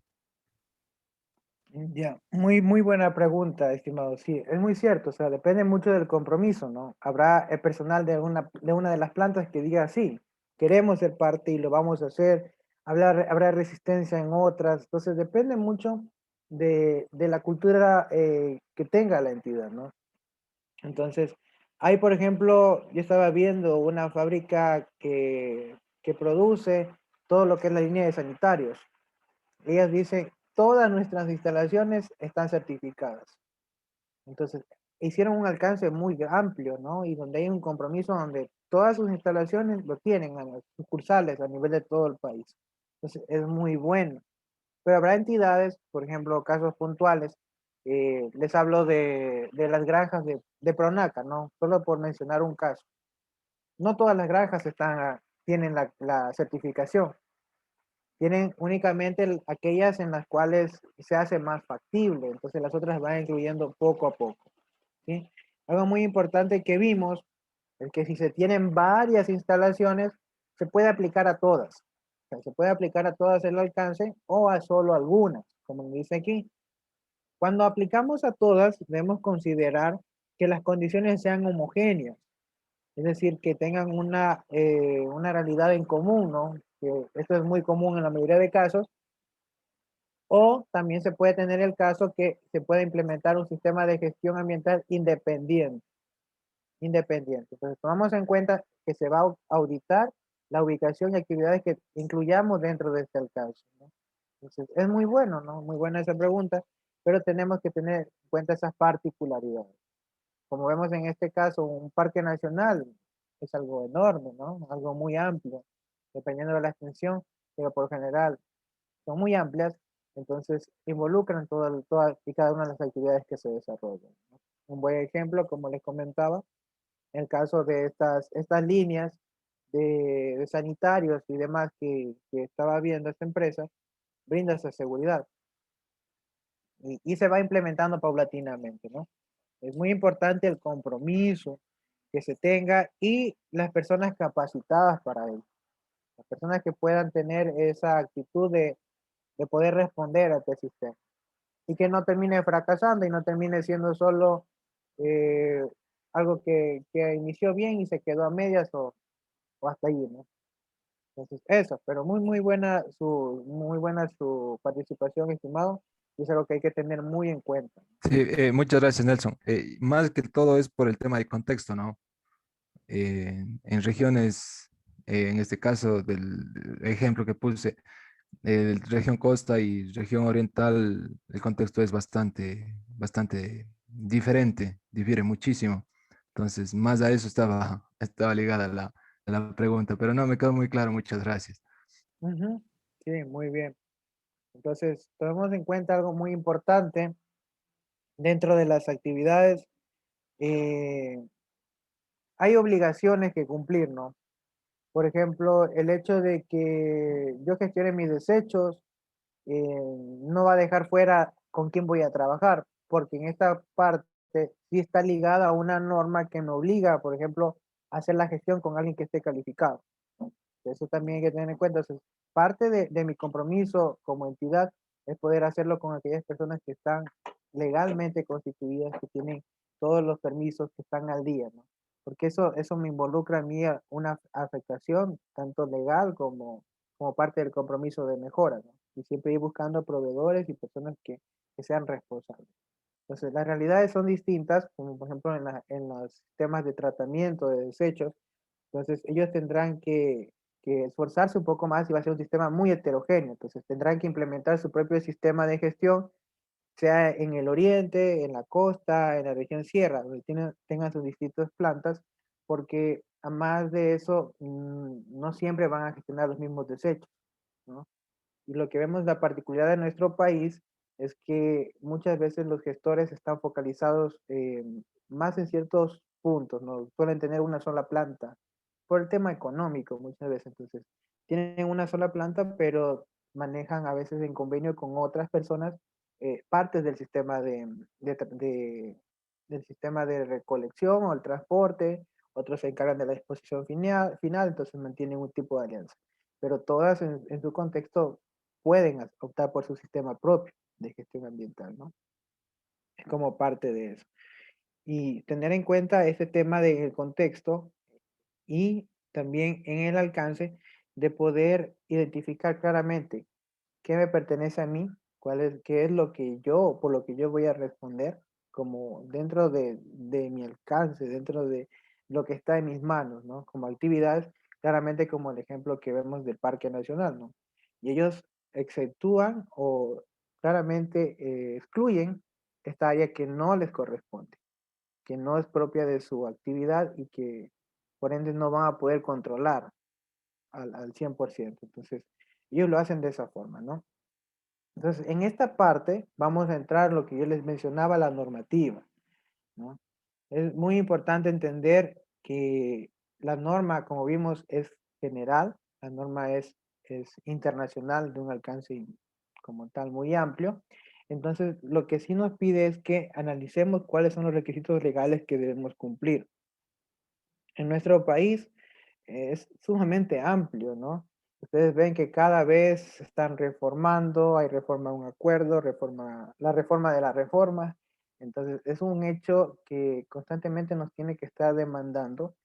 Ya, muy buena pregunta, estimado. Sí, es muy cierto, o sea, depende mucho del compromiso, ¿no? Habrá el personal de una de las plantas que diga, sí, queremos ser parte y lo vamos a hacer. Habrá resistencia en otras, entonces depende mucho de la cultura que tenga la entidad, ¿no? Entonces, hay, por ejemplo, yo estaba viendo una fábrica que produce todo lo que es la línea de sanitarios. Ellas dicen, todas nuestras instalaciones están certificadas. Entonces, hicieron un alcance muy amplio, ¿no? Y donde hay un compromiso donde todas sus instalaciones lo tienen a las sucursales a nivel de todo el país. Entonces, es muy bueno. Pero habrá entidades, por ejemplo, casos puntuales, les hablo de las granjas de Pronaca, ¿no? Solo por mencionar un caso. No todas las granjas tienen la certificación, tienen únicamente aquellas en las cuales se hace más factible, entonces las otras van incluyendo poco a poco, ¿sí? Algo muy importante que vimos es que si se tienen varias instalaciones, se puede aplicar a todas. O sea, se puede aplicar a todas el alcance o a solo algunas, como dice aquí. Cuando aplicamos a todas, debemos considerar que las condiciones sean homogéneas, es decir, que tengan una realidad en común, ¿no? Que esto es muy común en la mayoría de casos, o también se puede tener el caso que se pueda implementar un sistema de gestión ambiental independiente. Entonces, tomamos en cuenta que se va a auditar la ubicación y actividades que incluyamos dentro de este alcance, ¿no? Entonces, es muy bueno, ¿no? Muy buena esa pregunta, pero tenemos que tener en cuenta esas particularidades. Como vemos en este caso, un parque nacional es algo enorme, ¿no? Algo muy amplio, dependiendo de la extensión, pero por general son muy amplias, entonces involucran todas y cada una de las actividades que se desarrollan, ¿no? Un buen ejemplo, como les comentaba, en el caso de estas líneas de sanitarios y demás que estaba viendo esta empresa, brinda esa seguridad y se va implementando paulatinamente, ¿no? Es muy importante el compromiso que se tenga y las personas capacitadas para ello. Las personas que puedan tener esa actitud de poder responder a este sistema y que no termine fracasando y no termine siendo solo eh, algo que inició bien y se quedó a medias o hasta ahí, ¿no? Entonces, eso, pero muy buena su participación, estimado, y es algo que hay que tener muy en cuenta. Sí, muchas gracias, Nelson. Más que todo es por el tema de contexto, ¿no? En regiones, en este caso del ejemplo que puse, región costa y región oriental, el contexto es bastante diferente, difiere muchísimo. Entonces, más a eso estaba ligada la pregunta, pero no me quedó muy claro. Muchas gracias. Ujú. Sí, muy bien. Entonces, tomemos en cuenta algo muy importante dentro de las actividades. eh, Hay obligaciones que cumplir, ¿no? Por ejemplo, el hecho de que yo gestione mis desechos no va a dejar fuera con quién voy a trabajar, porque en esta parte sí está ligada a una norma que me obliga, por ejemplo, a hacer la gestión con alguien que esté calificado. Eso también hay que tener en cuenta. Entonces, parte de mi compromiso como entidad es poder hacerlo con aquellas personas que están legalmente constituidas, que tienen todos los permisos, que están al día, ¿no? Porque eso me involucra a mí a una afectación tanto legal como parte del compromiso de mejora, ¿no? Y siempre ir buscando proveedores y personas que sean responsables. Entonces, las realidades son distintas, como por ejemplo en los sistemas de tratamiento de desechos. Entonces, ellos tendrán que esforzarse un poco más y va a ser un sistema muy heterogéneo. Entonces, tendrán que implementar su propio sistema de gestión, sea en el oriente, en la costa, en la región sierra, donde tengan sus distintas plantas, porque además de eso, no siempre van a gestionar los mismos desechos, ¿no? Y lo que vemos la particularidad de nuestro país es que muchas veces los gestores están focalizados más en ciertos puntos, ¿no? Suelen tener una sola planta por el tema económico muchas veces. Entonces, tienen una sola planta, pero manejan a veces en convenio con otras personas partes del sistema del sistema de recolección o el transporte, otros se encargan de la disposición final, entonces mantienen un tipo de alianza. Pero todas en su contexto pueden optar por su sistema propio de gestión ambiental, ¿no? Es como parte de eso. Y tener en cuenta ese tema del contexto y también en el alcance de poder identificar claramente qué me pertenece a mí, qué es lo que yo, por lo que yo voy a responder, como dentro de mi alcance, dentro de lo que está en mis manos, ¿no? Como actividades, claramente como el ejemplo que vemos del Parque Nacional, ¿no? Y ellos exceptúan o claramente excluyen esta área que no les corresponde, que no es propia de su actividad y que por ende no van a poder controlar al 100%. Entonces, ellos lo hacen de esa forma, ¿no? Entonces, en esta parte vamos a entrar lo que yo les mencionaba, la normativa, ¿no? Es muy importante entender que la norma, como vimos, es general, la norma es internacional de un alcance como tal muy amplio. Entonces, lo que sí nos pide es que analicemos cuáles son los requisitos legales que debemos cumplir. En nuestro país es sumamente amplio, ¿no? Ustedes ven que cada vez se están reformando, hay reforma a un acuerdo, reforma, la reforma de la reforma. Entonces, es un hecho que constantemente nos tiene que estar demandando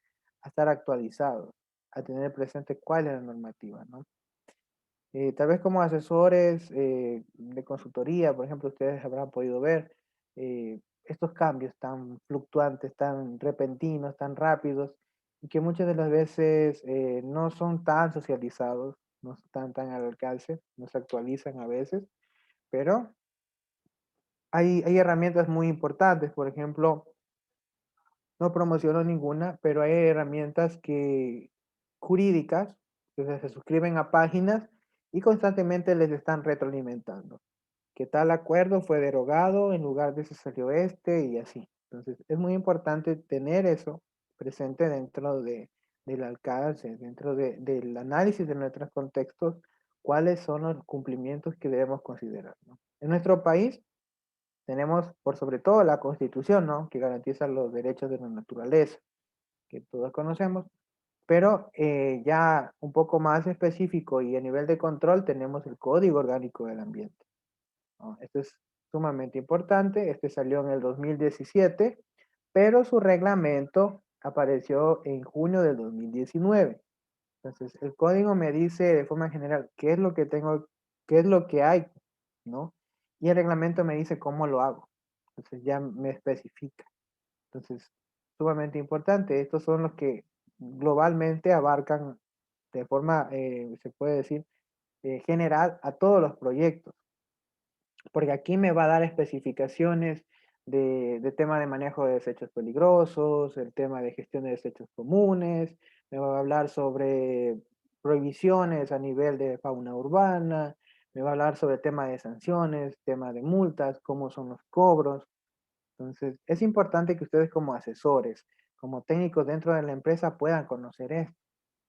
a estar actualizados, a tener presente cuál es la normativa, ¿no? Tal vez como asesores de consultoría, por ejemplo, ustedes habrán podido ver estos cambios tan fluctuantes, tan repentinos, tan rápidos, y que muchas de las veces no son tan socializados, no están tan al alcance, no se actualizan a veces, pero hay herramientas muy importantes, por ejemplo, no promociono ninguna, pero hay herramientas que, jurídicas, que se suscriben a páginas y constantemente les están retroalimentando. Que tal acuerdo fue derogado, en lugar de eso salió este y así. Entonces, es muy importante tener eso presente dentro del alcance, dentro del análisis de nuestros contextos, cuáles son los cumplimientos que debemos considerar, ¿no? En nuestro país, tenemos por sobre todo la Constitución, ¿no? Que garantiza los derechos de la naturaleza, que todos conocemos, pero ya un poco más específico y a nivel de control tenemos el Código Orgánico del Ambiente, ¿no? Esto es sumamente importante, este salió en el 2017, pero su reglamento apareció en junio del 2019. Entonces, el código me dice de forma general qué es lo que tengo, qué es lo que hay, ¿no? Y el reglamento me dice cómo lo hago. Entonces ya me especifica. Entonces, sumamente importante. Estos son los que globalmente abarcan de forma, se puede decir, general a todos los proyectos. Porque aquí me va a dar especificaciones de tema de manejo de desechos peligrosos, el tema de gestión de desechos comunes, me va a hablar sobre prohibiciones a nivel de fauna urbana, me va a hablar sobre tema de sanciones, tema de multas, cómo son los cobros. Entonces, es importante que ustedes como asesores, como técnicos dentro de la empresa puedan conocer esto.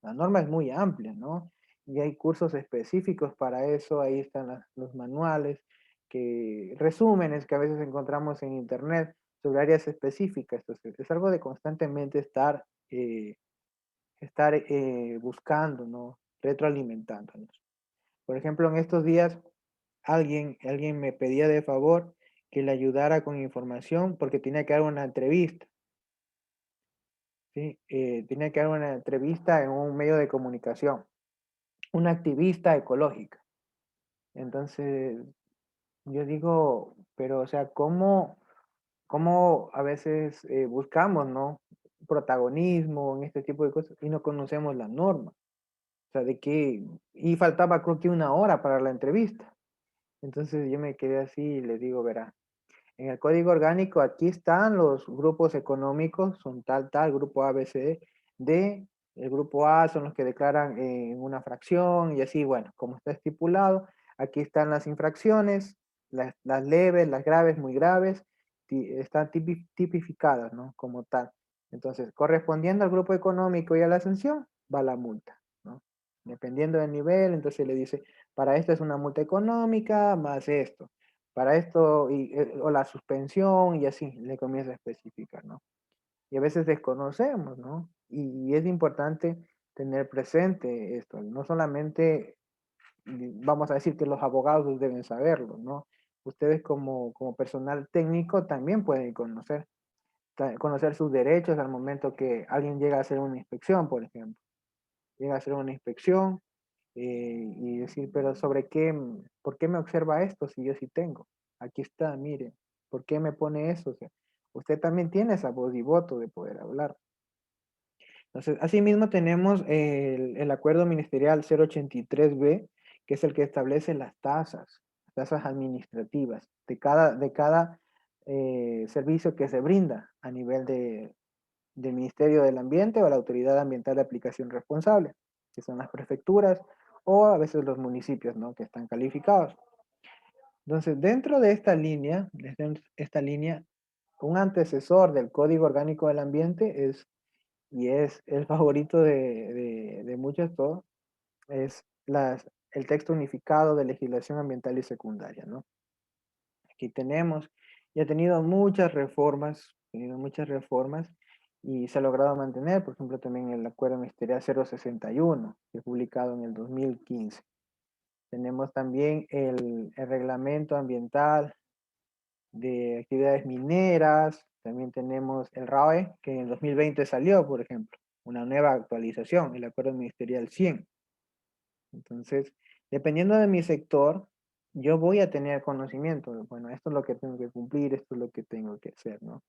La norma es muy amplia, ¿no? Y hay cursos específicos para eso, ahí están los manuales, resúmenes que a veces encontramos en internet sobre áreas específicas. Entonces, es algo de constantemente estar buscando, ¿no? Retroalimentándonos. Por ejemplo, en estos días alguien me pedía de favor que le ayudara con información porque tenía que dar una entrevista, ¿sí? Tenía que dar una entrevista en un medio de comunicación, una activista ecológica. Entonces, yo digo, pero o sea, ¿cómo a veces buscamos, ¿no? Protagonismo en este tipo de cosas y no conocemos la norma? O sea, y faltaba creo que una hora para la entrevista. Entonces yo me quedé así y le digo, verá, en el código orgánico aquí están los grupos económicos, son tal, grupo A, B, C, D. El grupo A son los que declaran en una fracción y así, bueno, como está estipulado, aquí están las infracciones, las leves, las graves, muy graves, están tipificadas, ¿no? Como tal. Entonces, correspondiendo al grupo económico y a la sanción, va la multa, ¿no? Dependiendo del nivel, entonces le dice, para esto es una multa económica más esto para esto, o la suspensión, y así le comienza a especificar, ¿no? Y a veces desconocemos, ¿no? Y es importante tener presente esto, no solamente vamos a decir que los abogados deben saberlo, ¿no? Ustedes como personal técnico también pueden conocer sus derechos al momento que alguien llega a hacer una inspección, por ejemplo. Llega a hacer una inspección y decir, pero ¿sobre qué? ¿Por qué me observa esto si yo sí tengo? Aquí está, mire, ¿por qué me pone eso? O sea, usted también tiene esa voz y voto de poder hablar. Entonces, asimismo tenemos el acuerdo ministerial 083B, que es el que establece las tasas administrativas de cada servicio que se brinda a nivel del Ministerio del Ambiente o la Autoridad Ambiental de Aplicación Responsable, que son las prefecturas o a veces los municipios, ¿no? Que están calificados. Entonces, dentro de esta línea, un antecesor del Código Orgánico del Ambiente es el favorito de muchos todos, es el texto unificado de legislación ambiental y secundaria, ¿no? Aquí tenemos, y ha tenido muchas reformas y se ha logrado mantener, por ejemplo, también el Acuerdo Ministerial 061, que fue publicado en el 2015. Tenemos también el Reglamento Ambiental de Actividades Mineras, también tenemos el RAOE, que en el 2020 salió, por ejemplo, una nueva actualización, el Acuerdo Ministerial 100. Entonces, dependiendo de mi sector, yo voy a tener conocimiento. Bueno, esto es lo que tengo que cumplir, esto es lo que tengo que hacer, ¿no?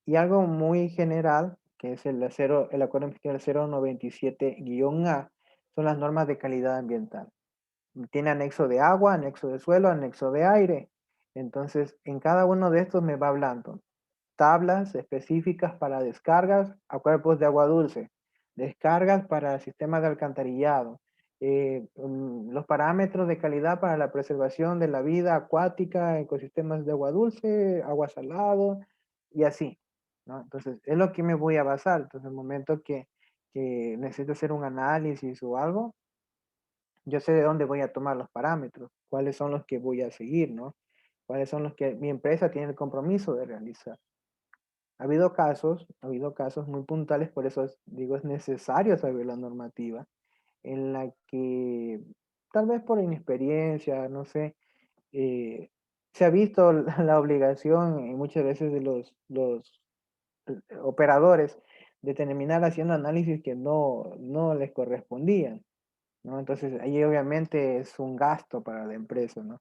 Y algo muy general, que es el Acuerdo Ministerial 097-A, son las normas de calidad ambiental. Tiene anexo de agua, anexo de suelo, anexo de aire. Entonces, en cada uno de estos me va hablando tablas específicas para descargas a cuerpos de agua dulce, descargas para sistemas de alcantarillado, los parámetros de calidad para la preservación de la vida acuática, ecosistemas de agua dulce, agua salado y así, ¿no? Entonces, es lo que me voy a basar. Entonces, en el momento que necesito hacer un análisis o algo, yo sé de dónde voy a tomar los parámetros, cuáles son los que voy a seguir, ¿no? Cuáles son los que mi empresa tiene el compromiso de realizar. Ha habido casos muy puntuales, por eso digo, es necesario saber la normativa, en la que tal vez por inexperiencia, no sé, se ha visto la obligación muchas veces de los operadores de terminar haciendo análisis que no les correspondían, ¿no? Entonces ahí obviamente es un gasto para la empresa, ¿no?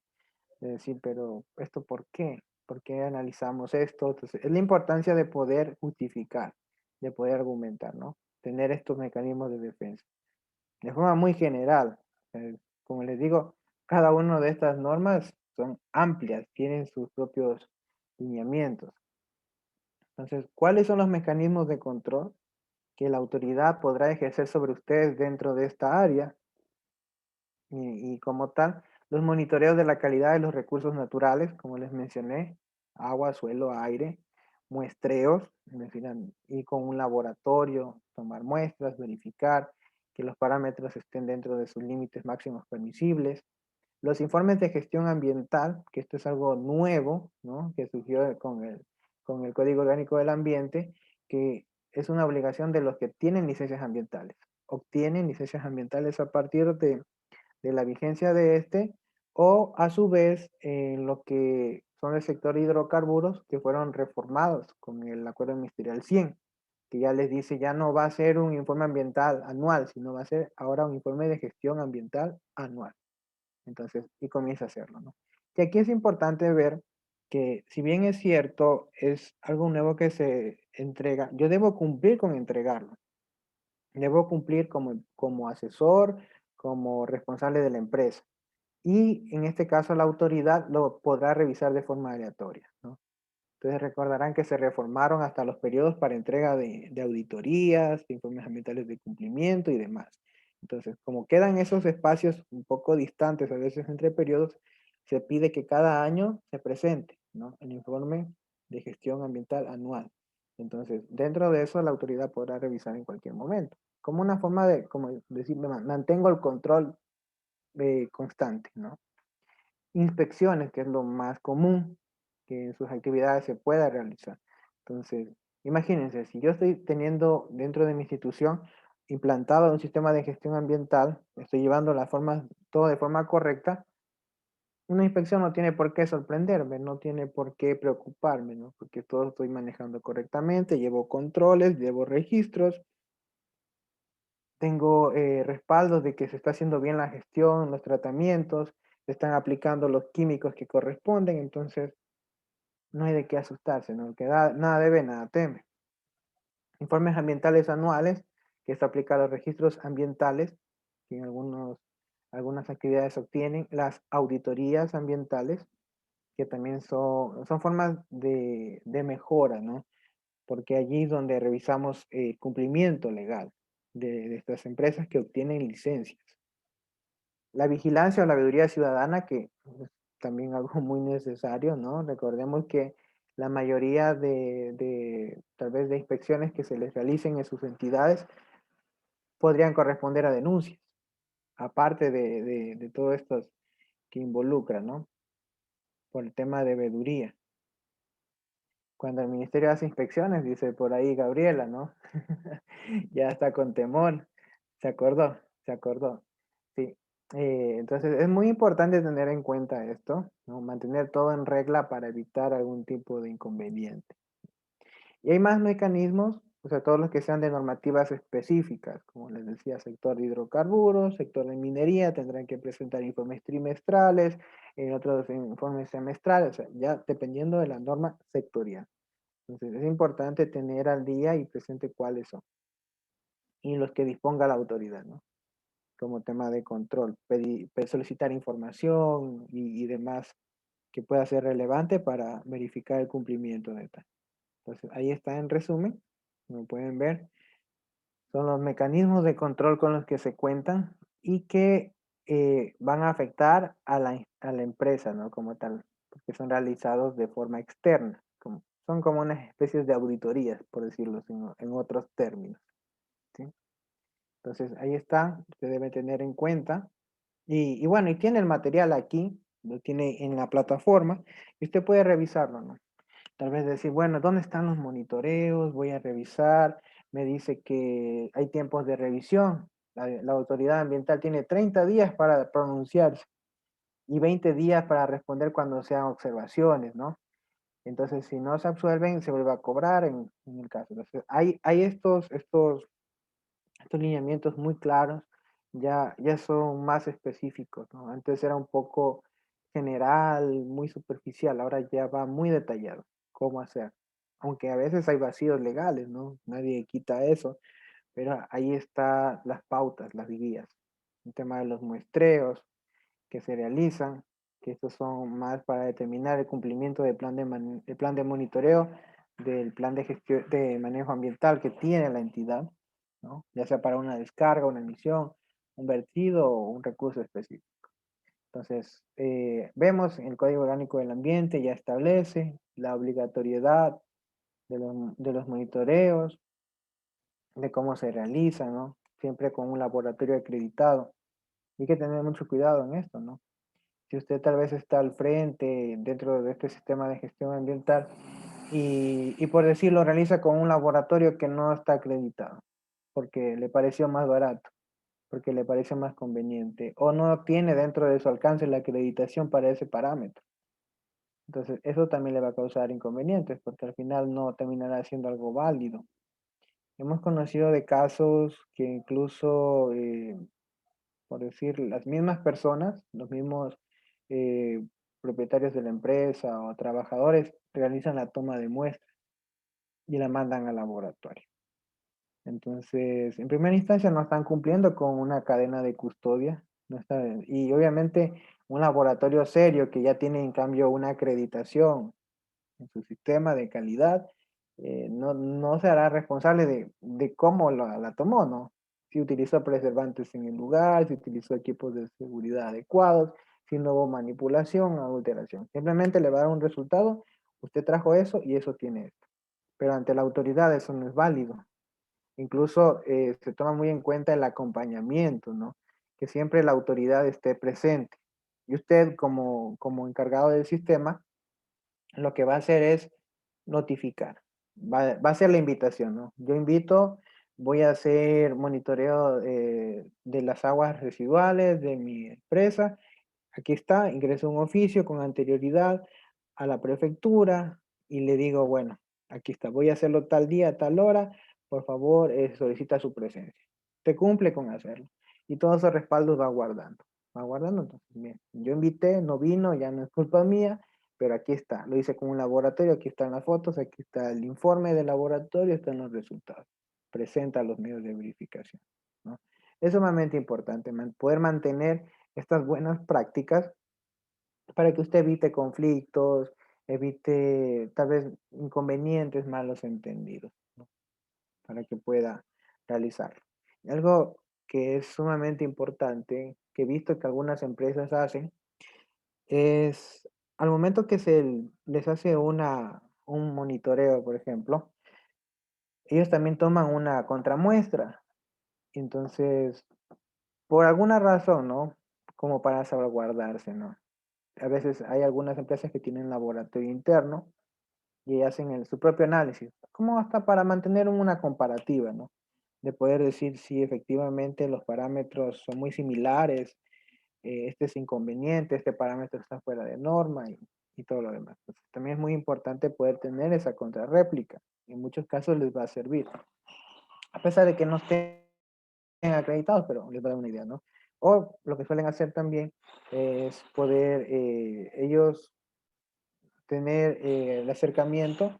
De decir, pero ¿esto por qué? ¿Por qué analizamos esto? Entonces, es la importancia de poder justificar, de poder argumentar, ¿no? Tener estos mecanismos de defensa. De forma muy general, como les digo, cada una de estas normas son amplias, tienen sus propios lineamientos. Entonces, ¿cuáles son los mecanismos de control que la autoridad podrá ejercer sobre ustedes dentro de esta área? Y como tal, los monitoreos de la calidad de los recursos naturales, como les mencioné, agua, suelo, aire, muestreos, es decir, ir con un laboratorio, tomar muestras, verificar que los parámetros estén dentro de sus límites máximos permisibles. Los informes de gestión ambiental, que esto es algo nuevo, ¿no? Que surgió con el Código Orgánico del Ambiente, que es una obligación de los que tienen licencias ambientales. Obtienen licencias ambientales a partir de la vigencia de este, o a su vez en lo que son el sector de hidrocarburos que fueron reformados con el Acuerdo Ministerial 100, que ya les dice ya no va a ser un informe ambiental anual, sino va a ser ahora un informe de gestión ambiental anual. Entonces, y comienza a hacerlo, ¿no? Y aquí es importante ver que si bien es cierto, es algo nuevo que se entrega, yo debo cumplir con entregarlo. Debo cumplir como asesor, como responsable de la empresa. Y en este caso la autoridad lo podrá revisar de forma aleatoria, ¿no? Entonces recordarán que se reformaron hasta los periodos para entrega de auditorías, de informes ambientales de cumplimiento y demás. Entonces, como quedan esos espacios un poco distantes a veces entre periodos, se pide que cada año se presente, ¿no? El informe de gestión ambiental anual. Entonces, dentro de eso la autoridad podrá revisar en cualquier momento, como una forma de, como decir, mantengo el control constante, ¿no? Inspecciones, que es lo más común que en sus actividades se pueda realizar. Entonces, imagínense, si yo estoy teniendo dentro de mi institución implantado un sistema de gestión ambiental, estoy llevando todo de forma correcta, una inspección no tiene por qué sorprenderme, no tiene por qué preocuparme, ¿no? Porque todo estoy manejando correctamente, llevo controles, llevo registros, tengo respaldos de que se está haciendo bien la gestión, los tratamientos, se están aplicando los químicos que corresponden, entonces no hay de qué asustarse, ¿no? Que nada debe, nada teme. Informes ambientales anuales, que es aplicar los registros ambientales, que en algunos algunas actividades se obtienen, las auditorías ambientales, que también son formas de mejora, ¿no? Porque allí es donde revisamos el cumplimiento legal de estas empresas que obtienen licencias. La vigilancia o la veeduría ciudadana, que es también algo muy necesario, ¿no? Recordemos que la mayoría tal vez de inspecciones que se les realicen en sus entidades podrían corresponder a denuncias, aparte de todo esto que involucra, ¿no? Por el tema de veeduría. Cuando el ministerio hace inspecciones, dice por ahí Gabriela, ¿no? Ya está con temor. Se acordó, se acordó. Sí. Entonces es muy importante tener en cuenta esto, ¿no? Mantener todo en regla para evitar algún tipo de inconveniente. Y hay más mecanismos, o sea, todos los que sean de normativas específicas, como les decía, sector de hidrocarburos, sector de minería, tendrán que presentar informes trimestrales, otros informes semestrales, o sea, ya dependiendo de la norma sectorial. Entonces es importante tener al día y presente cuáles son y los que disponga la autoridad, ¿no? Como tema de control, solicitar información y demás que pueda ser relevante para verificar el cumplimiento de tal. Entonces ahí está en resumen, como pueden ver, son los mecanismos de control con los que se cuentan y que van a afectar a la empresa, ¿no? Como tal, porque son realizados de forma externa, son como unas especies de auditorías, por decirlo en otros términos, ¿sí? Entonces ahí está, se debe tener en cuenta. Y bueno, y tiene el material aquí, lo tiene en la plataforma, y usted puede revisarlo, ¿no? Tal vez decir, bueno, ¿dónde están los monitoreos? Voy a revisar. Me dice que hay tiempos de revisión. La autoridad ambiental tiene 30 días para pronunciarse y 20 días para responder cuando sean observaciones, ¿no? Entonces, si no se absuelven, se vuelve a cobrar en el caso. Entonces, hay estos lineamientos muy claros, ya son más específicos, ¿no? Antes era un poco general, muy superficial, ahora ya va muy detallado cómo hacer. Aunque a veces hay vacíos legales, ¿no? Nadie quita eso, pero ahí están las pautas, las guías. El tema de los muestreos que se realizan, que estos son más para determinar el cumplimiento del el plan de monitoreo, del plan de gestión de manejo ambiental que tiene la entidad, ¿no? Ya sea para una descarga, una emisión, un vertido o un recurso específico. Entonces, vemos en el Código Orgánico del Ambiente ya establece la obligatoriedad de los monitoreos, de cómo se realizan, ¿no? Siempre con un laboratorio acreditado. Y hay que tener mucho cuidado en esto, ¿no? Si usted tal vez está al frente dentro de este sistema de gestión ambiental y por decirlo realiza con un laboratorio que no está acreditado, porque le pareció más barato, porque le parece más conveniente, o no tiene dentro de su alcance la acreditación para ese parámetro. Entonces, eso también le va a causar inconvenientes, porque al final no terminará siendo algo válido. Hemos conocido de casos que incluso, por decir, las mismas personas, los mismos eh, propietarios de la empresa o trabajadores realizan la toma de muestras y la mandan al laboratorio. Entonces, en primera instancia no están cumpliendo con una cadena de custodia, no está, y obviamente un laboratorio serio que ya tiene en cambio una acreditación en su sistema de calidad, no se hará responsable de cómo la tomó, ¿no? Si utilizó preservantes en el lugar, si utilizó equipos de seguridad adecuados, si no hubo manipulación o alteración. Simplemente le va a dar un resultado, usted trajo eso y eso tiene esto. Pero ante la autoridad eso no es válido. Incluso se toma muy en cuenta el acompañamiento, ¿no? Que siempre la autoridad esté presente. Y usted como encargado del sistema, lo que va a hacer es notificar. Va a ser la invitación, ¿no? Yo invito, voy a hacer monitoreo de las aguas residuales de mi empresa. Aquí está, ingreso un oficio con anterioridad a la prefectura y le digo, bueno, aquí está, voy a hacerlo tal día, tal hora, por favor, solicita su presencia. Te cumple con hacerlo. Y todos esos respaldos va guardando, entonces, bien, yo invité, no vino, ya no es culpa mía, pero aquí está, lo hice con un laboratorio, aquí están las fotos, aquí está el informe del laboratorio, están los resultados. Presenta los medios de verificación, ¿no? Es sumamente importante poder mantener estas buenas prácticas para que usted evite conflictos, evite tal vez inconvenientes, malos entendidos, ¿no? Para que pueda realizarlo. Algo que es sumamente importante, que he visto que algunas empresas hacen, es al momento que les hace un monitoreo, por ejemplo, ellos también toman una contramuestra. Entonces, por alguna razón, ¿no? Como para salvaguardarse, ¿no? A veces hay algunas empresas que tienen laboratorio interno y hacen su propio análisis, como hasta para mantener una comparativa, ¿no? De poder decir si efectivamente los parámetros son muy similares, este es inconveniente, este parámetro está fuera de norma y todo lo demás. Entonces, también es muy importante poder tener esa contrarréplica. En muchos casos les va a servir, a pesar de que no estén acreditados, pero les va a dar una idea, ¿no? O lo que suelen hacer también es poder ellos tener el acercamiento,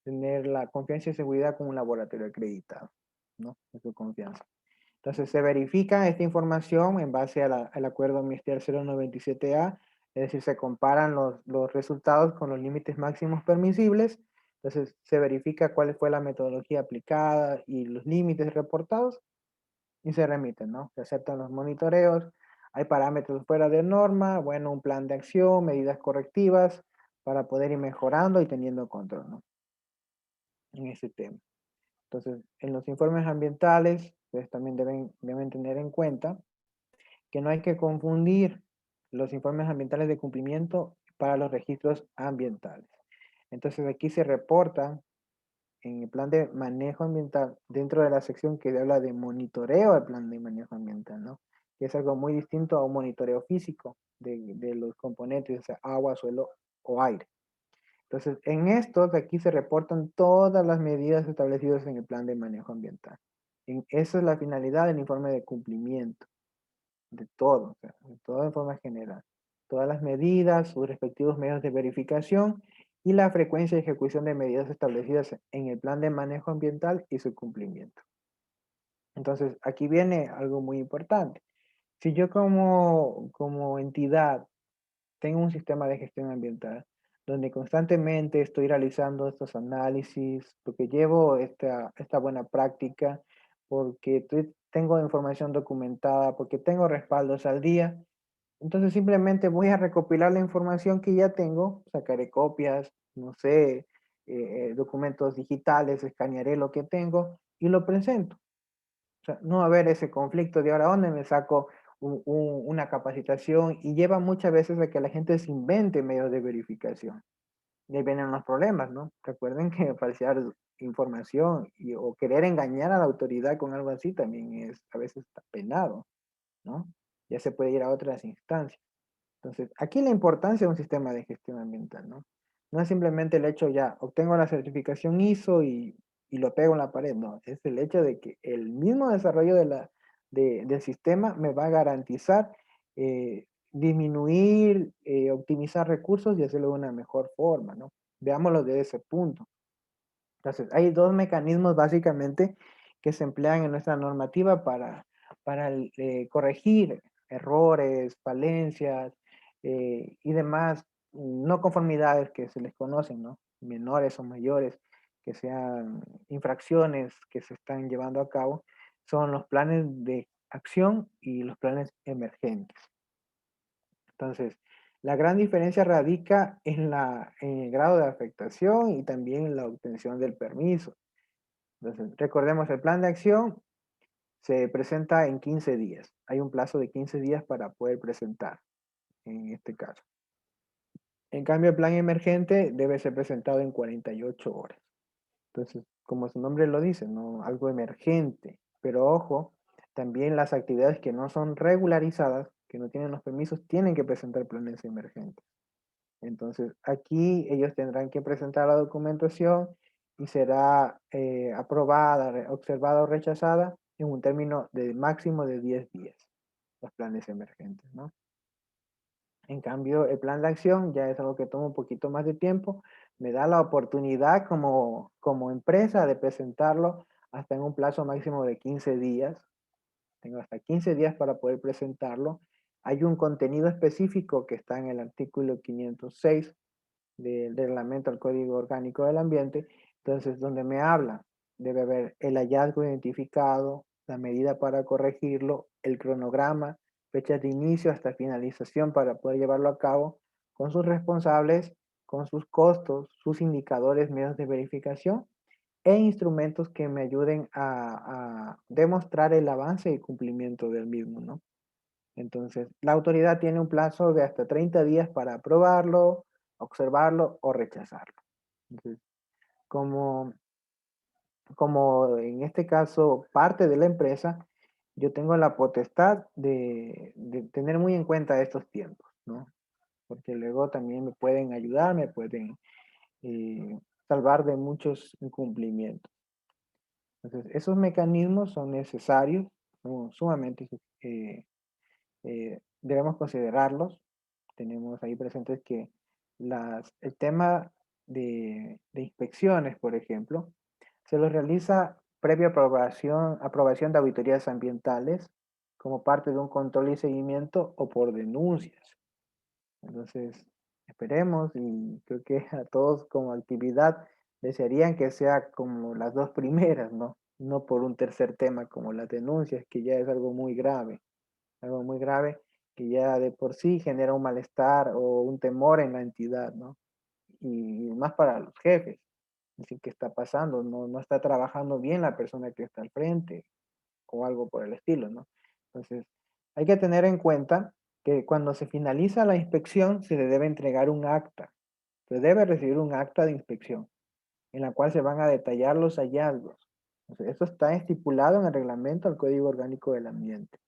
tener la confianza y seguridad con un laboratorio acreditado, ¿no? De su confianza. Entonces se verifica esta información en base al acuerdo ministerial 097A, es decir, se comparan los resultados con los límites máximos permisibles, entonces se verifica cuál fue la metodología aplicada y los límites reportados y se remiten, ¿no? Se aceptan los monitoreos, hay parámetros fuera de norma, bueno, un plan de acción, medidas correctivas para poder ir mejorando y teniendo control, ¿no? En ese tema. Entonces, en los informes ambientales, pues también deben tener en cuenta que no hay que confundir los informes ambientales de cumplimiento para los registros ambientales. Entonces, aquí se reportan en el plan de manejo ambiental, dentro de la sección que habla de monitoreo del plan de manejo ambiental, ¿no? Que es algo muy distinto a un monitoreo físico de los componentes, o sea, agua, suelo o aire. Entonces, en estos de aquí se reportan todas las medidas establecidas en el plan de manejo ambiental. Esa es la finalidad del informe de cumplimiento, de todo, o sea, de todo en forma general. Todas las medidas, sus respectivos medios de verificación y la frecuencia de ejecución de medidas establecidas en el plan de manejo ambiental y su cumplimiento. Entonces, aquí viene algo muy importante. Si yo como entidad tengo un sistema de gestión ambiental donde constantemente estoy realizando estos análisis, porque llevo esta buena práctica, porque tengo información documentada, porque tengo respaldos al día. Entonces simplemente voy a recopilar la información que ya tengo, sacaré copias, no sé, documentos digitales, escanearé lo que tengo y lo presento. O sea, no va a haber ese conflicto de ahora dónde me saco una capacitación y lleva muchas veces a que la gente se invente medios de verificación. Y ahí vienen los problemas, ¿no? Recuerden que falsear información o querer engañar a la autoridad con algo así también es a veces está penado, ¿no? Ya se puede ir a otras instancias. Entonces, aquí la importancia de un sistema de gestión ambiental, ¿no? No es simplemente el hecho ya, obtengo la certificación ISO y lo pego en la pared, no, es el hecho de que el mismo desarrollo del sistema me va a garantizar disminuir, optimizar recursos y hacerlo de una mejor forma, ¿no? Veámoslo de ese punto. Entonces, hay dos mecanismos básicamente que se emplean en nuestra normativa para corregir errores, falencias y demás no conformidades que se les conocen, ¿no? Menores o mayores, que sean infracciones que se están llevando a cabo, son los planes de acción y los planes emergentes. Entonces, la gran diferencia radica en el grado de afectación y también en la obtención del permiso. Entonces, recordemos, el plan de acción se presenta en 15 días. Hay un plazo de 15 días para poder presentar, en este caso. En cambio, el plan emergente debe ser presentado en 48 horas. Entonces, como su nombre lo dice, ¿no? Algo emergente. Pero ojo, también las actividades que no son regularizadas, que no tienen los permisos, tienen que presentar planes emergentes. Entonces, aquí ellos tendrán que presentar la documentación y será aprobada, observada o rechazada en un término de máximo de 10 días, los planes emergentes, ¿no? En cambio, el plan de acción ya es algo que toma un poquito más de tiempo, me da la oportunidad como empresa de presentarlo hasta en un plazo máximo de 15 días. Tengo hasta 15 días para poder presentarlo hay un contenido específico que está en el artículo 506 del reglamento al Código Orgánico del Ambiente, entonces donde me habla, debe haber el hallazgo identificado, la medida para corregirlo, el cronograma, fechas de inicio hasta finalización para poder llevarlo a cabo, con sus responsables, con sus costos, sus indicadores, medios de verificación e instrumentos que me ayuden a demostrar el avance y cumplimiento del mismo, ¿no? Entonces, la autoridad tiene un plazo de hasta 30 días para aprobarlo, observarlo o rechazarlo. Entonces, como, como en este caso parte de la empresa, yo tengo la potestad de tener muy en cuenta estos tiempos, ¿no? Porque luego también me pueden ayudar, me pueden eh, salvar de muchos incumplimientos. Entonces, esos mecanismos son necesarios, son sumamente debemos considerarlos. Tenemos ahí presentes que el tema de inspecciones, por ejemplo, se los realiza previa aprobación de auditorías ambientales como parte de un control y seguimiento o por denuncias. Entonces, esperemos y creo que a todos como actividad desearían que sea como las dos primeras, ¿no? No por un tercer tema como las denuncias, que ya es algo muy grave que ya de por sí genera un malestar o un temor en la entidad, ¿no? Y más para los jefes. Decir, ¿qué está pasando? No, no está trabajando bien la persona que está al frente o algo por el estilo, ¿no? Entonces, hay que tener en cuenta que cuando se finaliza la inspección se le debe entregar un acta. Se debe recibir un acta de inspección en la cual se van a detallar los hallazgos. Entonces, eso está estipulado en el reglamento al Código Orgánico del Ambiente,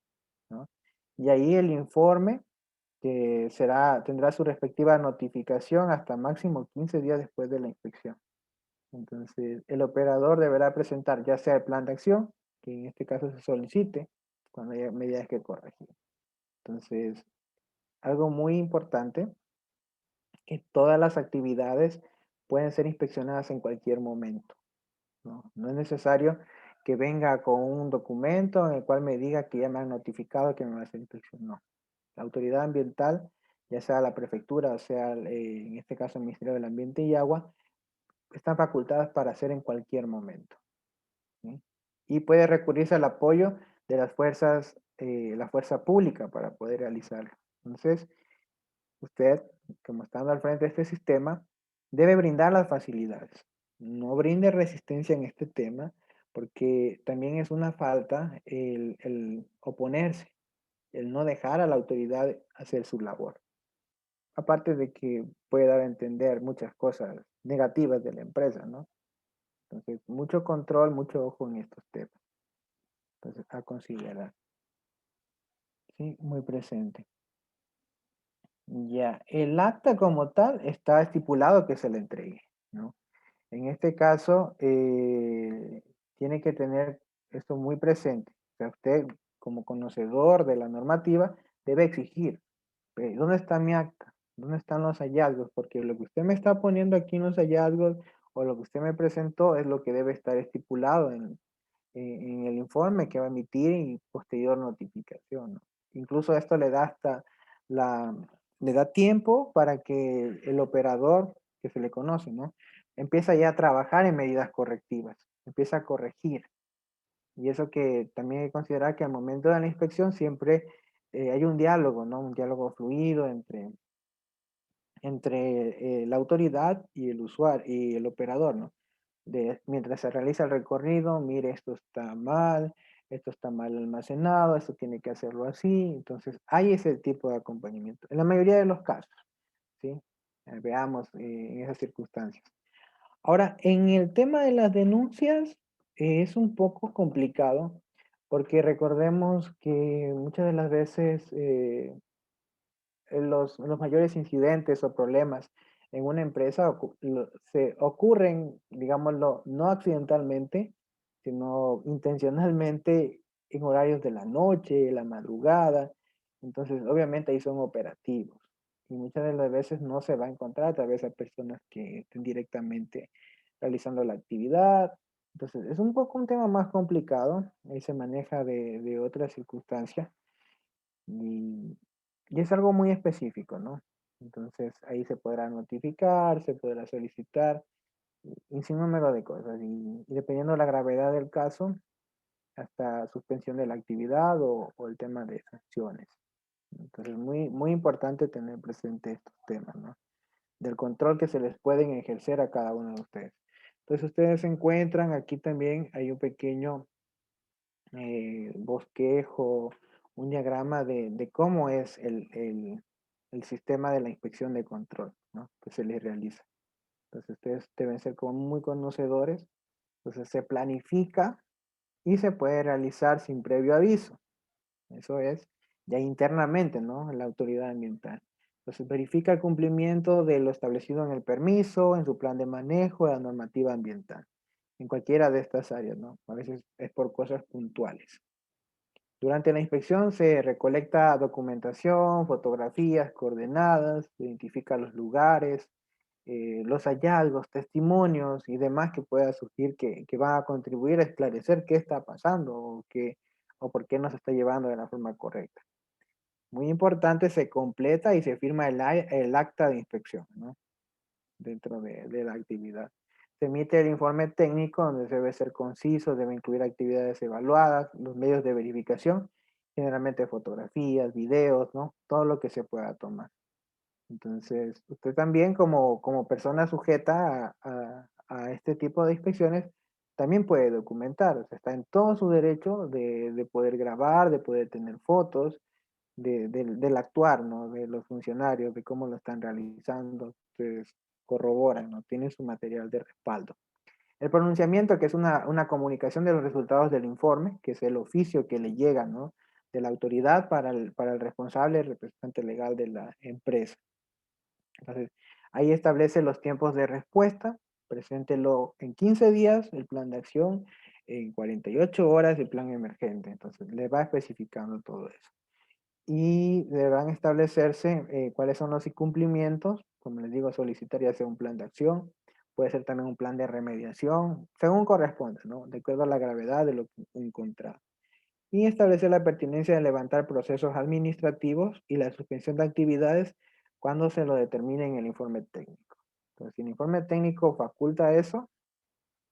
¿no? Y ahí el informe que tendrá su respectiva notificación hasta máximo 15 días después de la inspección. Entonces, el operador deberá presentar ya sea el plan de acción, que en este caso se solicite, cuando haya medidas que corregir. Entonces, algo muy importante, que todas las actividades pueden ser inspeccionadas en cualquier momento, ¿no? No es necesario que venga con un documento en el cual me diga que ya me han notificado que me va a hacer inspección, no. La autoridad ambiental, ya sea la prefectura o sea, en este caso el Ministerio del Ambiente y Agua, están facultadas para hacer en cualquier momento, ¿sí? Y puede recurrirse al apoyo de las fuerzas, la fuerza pública para poder realizarlo. Entonces, usted, como estando al frente de este sistema, debe brindar las facilidades. No brinde resistencia en este tema, porque también es una falta el oponerse, el no dejar a la autoridad hacer su labor. Aparte de que puede dar a entender muchas cosas negativas de la empresa, ¿no? Entonces, mucho control, mucho ojo en estos temas. Entonces, a considerar. Sí, muy presente. Ya, el acta como tal está estipulado que se le entregue, ¿no? En este caso, tiene que tener esto muy presente. O sea, usted, como conocedor de la normativa, debe exigir, ¿dónde está mi acta? ¿Dónde están los hallazgos? Porque lo que usted me está poniendo aquí en los hallazgos o lo que usted me presentó es lo que debe estar estipulado en el informe que va a emitir y posterior notificación, ¿no? Incluso esto le da hasta la, le da tiempo para que el operador, que se le conoce, ¿no? Empieza ya a trabajar en medidas correctivas, empieza a corregir. Y eso que también hay que considerar que al momento de la inspección siempre hay un diálogo, ¿no? Un diálogo fluido entre la autoridad y el usuario y el operador, ¿no? Mientras se realiza el recorrido, mire, esto está mal almacenado, esto tiene que hacerlo así. Entonces, hay ese tipo de acompañamiento. En la mayoría de los casos, ¿sí? Veamos en esas circunstancias. Ahora, en el tema de las denuncias, es un poco complicado porque recordemos que muchas de las veces los mayores incidentes o problemas en una empresa se ocurren, digámoslo, no accidentalmente, sino intencionalmente en horarios de la noche, la madrugada. Entonces, obviamente ahí son operativos. Y muchas de las veces no se va a encontrar a través de personas que estén directamente realizando la actividad. Entonces, es un poco un tema más complicado. Ahí se maneja de otras circunstancias. Y es algo muy específico, ¿no? Entonces ahí se podrá notificar, se podrá solicitar y sin número de cosas. Y dependiendo de la gravedad del caso, hasta suspensión de la actividad o el tema de sanciones. Entonces, muy importante tener presente estos temas, ¿no? Del control que se les pueden ejercer a cada uno de ustedes. Entonces, ustedes se encuentran, aquí también hay un pequeño bosquejo, un diagrama de cómo es el sistema de la inspección de control, ¿no? Que se les realiza. Entonces, ustedes deben ser como muy conocedores. Entonces, se planifica y se puede realizar sin previo aviso. Eso es ya internamente, ¿no? En la autoridad ambiental. Entonces, verifica el cumplimiento de lo establecido en el permiso, en su plan de manejo, de la normativa ambiental, en cualquiera de estas áreas, ¿no? A veces es por cosas puntuales. Durante la inspección se recolecta documentación, fotografías, coordenadas, se identifica los lugares, los hallazgos, testimonios y demás que pueda surgir que van a contribuir a esclarecer qué está pasando o por qué no se está llevando de la forma correcta. Muy importante, se completa y se firma el acta de inspección, ¿no? Dentro de la actividad. Se emite el informe técnico donde debe ser conciso, debe incluir actividades evaluadas, los medios de verificación, generalmente fotografías, videos, ¿no? Todo lo que se pueda tomar. Entonces, usted también como persona sujeta a este tipo de inspecciones, también puede documentar, o sea, está en todo su derecho de poder grabar, de poder tener fotos, del actuar, ¿no? De los funcionarios, de cómo lo están realizando, ustedes corroboran, ¿no? Tienen su material de respaldo. El pronunciamiento, que es una comunicación de los resultados del informe, que es el oficio que le llega, ¿no? De la autoridad para el responsable, el representante legal de la empresa. Entonces, ahí establece los tiempos de respuesta, preséntelo en 15 días, el plan de acción, en 48 horas el plan emergente. Entonces, le va especificando todo eso. Y deberán establecerse cuáles son los incumplimientos, como les digo, solicitar ya sea un plan de acción, puede ser también un plan de remediación, según corresponda, ¿no? De acuerdo a la gravedad de lo encontrado. Y establecer la pertinencia de levantar procesos administrativos y la suspensión de actividades cuando se lo determine en el informe técnico. Entonces, si el informe técnico faculta eso,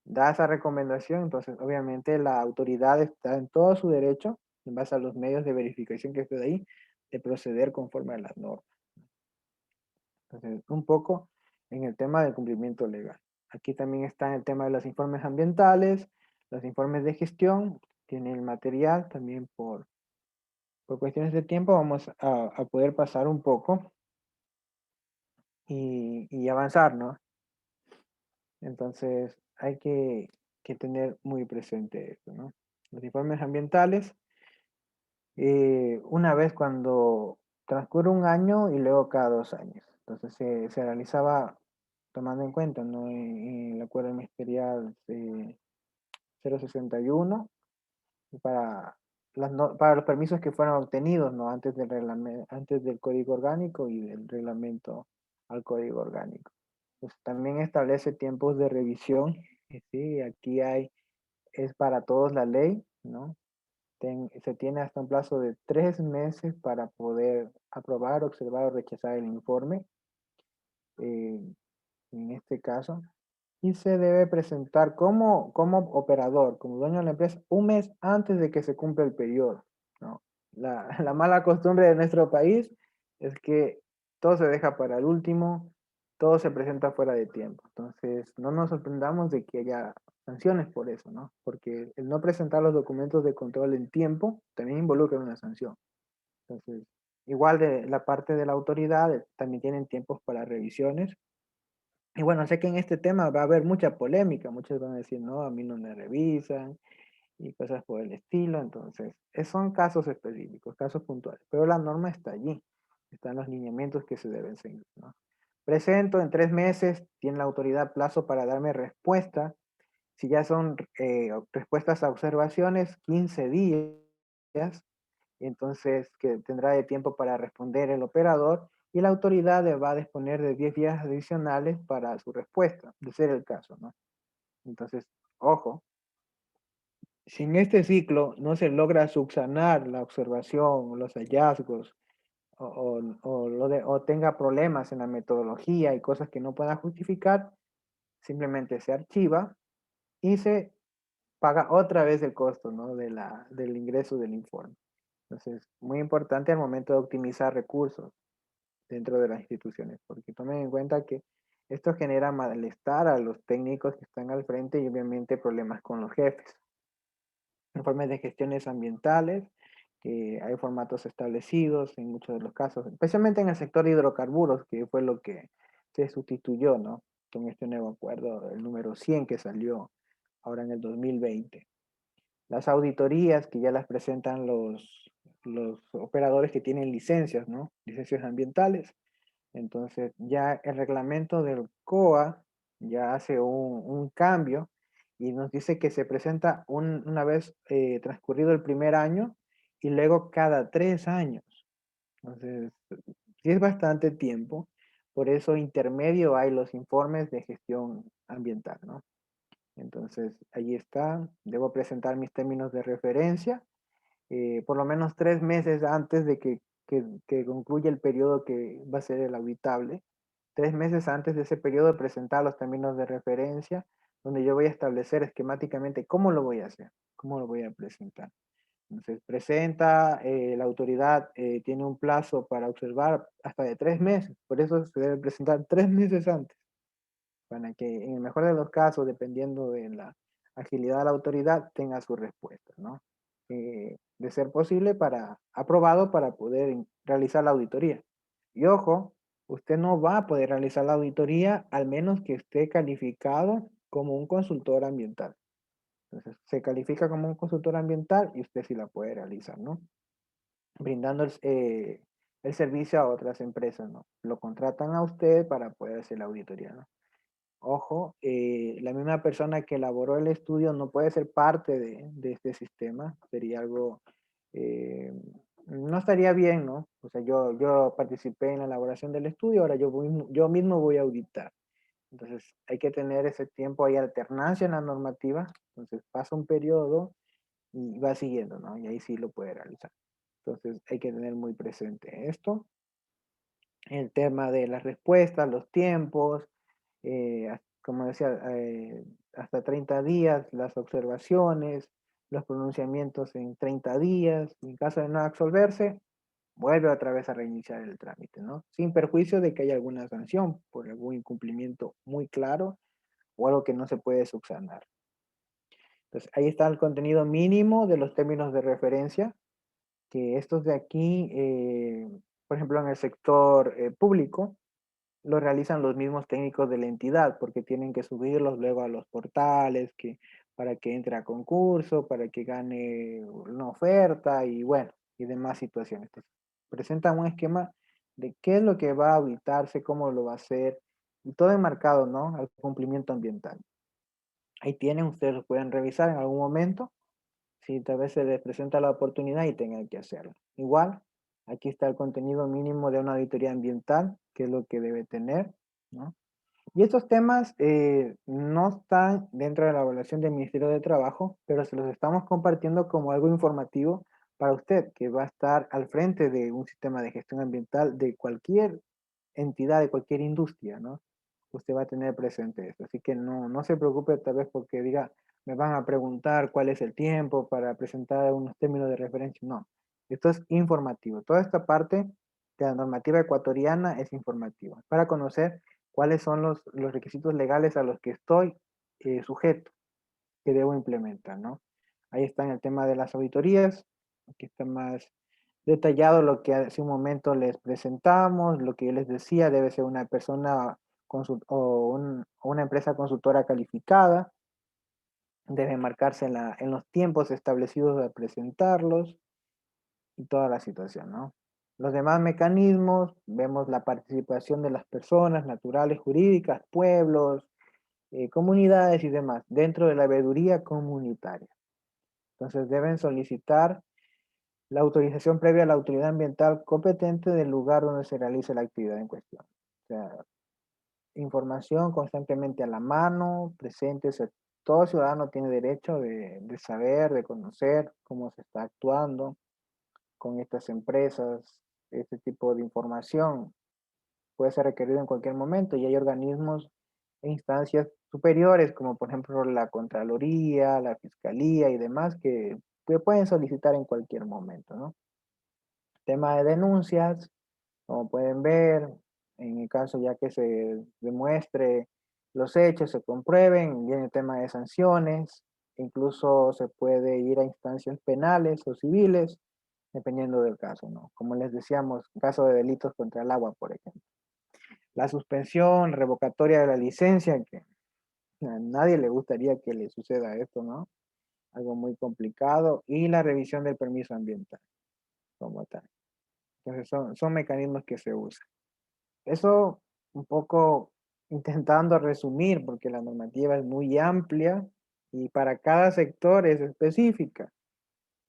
da esa recomendación, entonces obviamente la autoridad está en todo su derecho, en base a los medios de verificación que esté ahí, de proceder conforme a las normas. Entonces, un poco en el tema del cumplimiento legal. Aquí también está el tema de los informes ambientales, los informes de gestión, tiene el material también por cuestiones de tiempo vamos a poder pasar un poco y avanzar, ¿no? Entonces hay que tener muy presente eso, ¿no? Los informes ambientales, una vez cuando transcurre un año y luego cada 2 años. Entonces se realizaba tomando en cuenta, ¿no? En el acuerdo ministerial 061 para, para los permisos que fueron obtenidos, ¿no? Antes del antes del Código Orgánico y del reglamento al Código Orgánico. Pues también establece tiempos de revisión, y sí, aquí es para todos la ley, ¿no? Se tiene hasta un plazo de 3 meses para poder aprobar, observar o rechazar el informe, eh, en este caso, y se debe presentar como operador, como dueño de la empresa, un mes antes de que se cumpla el periodo, ¿no? La mala costumbre de nuestro país es que todo se deja para el último, todo se presenta fuera de tiempo. Entonces, no nos sorprendamos de que haya sanciones por eso, ¿no? Porque el no presentar los documentos de control en tiempo también involucra una sanción. Entonces, igual de la parte de la autoridad, también tienen tiempos para revisiones y bueno, sé que en este tema va a haber mucha polémica, muchos van a decir, no, a mí no me revisan y cosas por el estilo, entonces, son casos específicos, casos puntuales, pero la norma está allí, están los lineamientos que se deben seguir, ¿no? Presento en 3 meses, tiene la autoridad plazo para darme respuesta, si ya son respuestas a observaciones, 15 días, entonces que tendrá de tiempo para responder el operador y la autoridad le va a disponer de 10 días adicionales para su respuesta, de ser el caso, ¿no? Entonces, ojo, si en este ciclo no se logra subsanar la observación, los hallazgos o tenga problemas en la metodología y cosas que no pueda justificar, simplemente se archiva y se paga otra vez el costo, ¿no? Del ingreso del informe. Entonces, muy importante al momento de optimizar recursos dentro de las instituciones, porque tomen en cuenta que esto genera malestar a los técnicos que están al frente y obviamente problemas con los jefes. Informes de gestiones ambientales, que hay formatos establecidos en muchos de los casos, especialmente en el sector de hidrocarburos, que fue lo que se sustituyó, ¿no? Con este nuevo acuerdo, el número 100 que salió ahora en el 2020. Las auditorías que ya las presentan los operadores que tienen licencias, ¿no? Licencias ambientales. Entonces ya el reglamento del COA ya hace un cambio y nos dice que se presenta una vez transcurrido el primer año y luego cada 3 años. Entonces, sí es bastante tiempo. Por eso intermedio hay los informes de gestión ambiental, ¿no? Entonces, ahí está. Debo presentar mis términos de referencia por lo menos 3 meses antes de que concluya el periodo que va a ser el auditable. 3 meses antes de ese periodo presentar los términos de referencia, donde yo voy a establecer esquemáticamente cómo lo voy a hacer, cómo lo voy a presentar. Entonces, presenta, la autoridad tiene un plazo para observar hasta de 3 meses, por eso se debe presentar 3 meses antes para que en el mejor de los casos, dependiendo de la agilidad de la autoridad, tenga su respuesta, ¿no? De ser posible para, aprobado para poder realizar la auditoría. Y ojo, usted no va a poder realizar la auditoría al menos que esté calificado como un consultor ambiental. Entonces, se califica como un consultor ambiental y usted sí la puede realizar, ¿no? Brindando el servicio a otras empresas, ¿no? Lo contratan a usted para poder hacer la auditoría, ¿no? Ojo, la misma persona que elaboró el estudio no puede ser parte de este sistema, sería algo, eh, no estaría bien, ¿no? O sea, yo participé en la elaboración del estudio, ahora yo mismo voy a auditar. Entonces, hay que tener ese tiempo, hay alternancia en la normativa, entonces pasa un periodo y va siguiendo, ¿no? Y ahí sí lo puede realizar. Entonces, hay que tener muy presente esto, el tema de las respuestas, los tiempos, como decía, hasta 30 días, las observaciones, los pronunciamientos en 30 días. En caso de no absolverse, vuelve otra vez a reiniciar el trámite, ¿no? Sin perjuicio de que haya alguna sanción por algún incumplimiento muy claro o algo que no se puede subsanar. Entonces, ahí está el contenido mínimo de los términos de referencia, que estos de aquí, por ejemplo, en el sector público, lo realizan los mismos técnicos de la entidad, porque tienen que subirlos luego a los portales, para que entre a concurso, para que gane una oferta y bueno, y demás situaciones. Entonces, presentan un esquema de qué es lo que va a auditarse, cómo lo va a hacer, y todo enmarcado, ¿no? Al cumplimiento ambiental. Ahí tienen, ustedes lo pueden revisar en algún momento, si tal vez se les presenta la oportunidad y tengan que hacerlo. Igual, aquí está el contenido mínimo de una auditoría ambiental, que es lo que debe tener, ¿no? Y estos temas no están dentro de la evaluación del Ministerio de Trabajo, pero se los estamos compartiendo como algo informativo para usted, que va a estar al frente de un sistema de gestión ambiental de cualquier entidad, de cualquier industria, ¿no? Usted va a tener presente eso. Así que no se preocupe tal vez porque diga, me van a preguntar cuál es el tiempo para presentar unos términos de referencia. No, esto es informativo. Toda esta parte de la normativa ecuatoriana es informativa para conocer cuáles son los requisitos legales a los que estoy sujeto, que debo implementar, ¿no? Ahí está en el tema de las auditorías, aquí está más detallado lo que hace un momento les presentamos, lo que yo les decía, debe ser una persona o una empresa consultora calificada, debe marcarse en los tiempos establecidos de presentarlos y toda la situación, ¿no? Los demás mecanismos, vemos la participación de las personas naturales, jurídicas, pueblos, comunidades y demás, dentro de la veeduría comunitaria. Entonces deben solicitar la autorización previa a la autoridad ambiental competente del lugar donde se realice la actividad en cuestión. O sea, información constantemente a la mano, presente, o sea, todo ciudadano tiene derecho de saber, de conocer cómo se está actuando con estas empresas, este tipo de información puede ser requerido en cualquier momento y hay organismos e instancias superiores, como por ejemplo la Contraloría, la Fiscalía y demás, que pueden solicitar en cualquier momento, ¿no? Tema de denuncias, como pueden ver, en el caso ya que se demuestre los hechos, se comprueben, viene el tema de sanciones, incluso se puede ir a instancias penales o civiles, dependiendo del caso, ¿no? Como les decíamos, caso de delitos contra el agua, por ejemplo. La suspensión revocatoria de la licencia, que a nadie le gustaría que le suceda esto, ¿no? Algo muy complicado, y la revisión del permiso ambiental, como tal. Entonces son mecanismos que se usan. Eso un poco intentando resumir, porque la normativa es muy amplia y para cada sector es específica.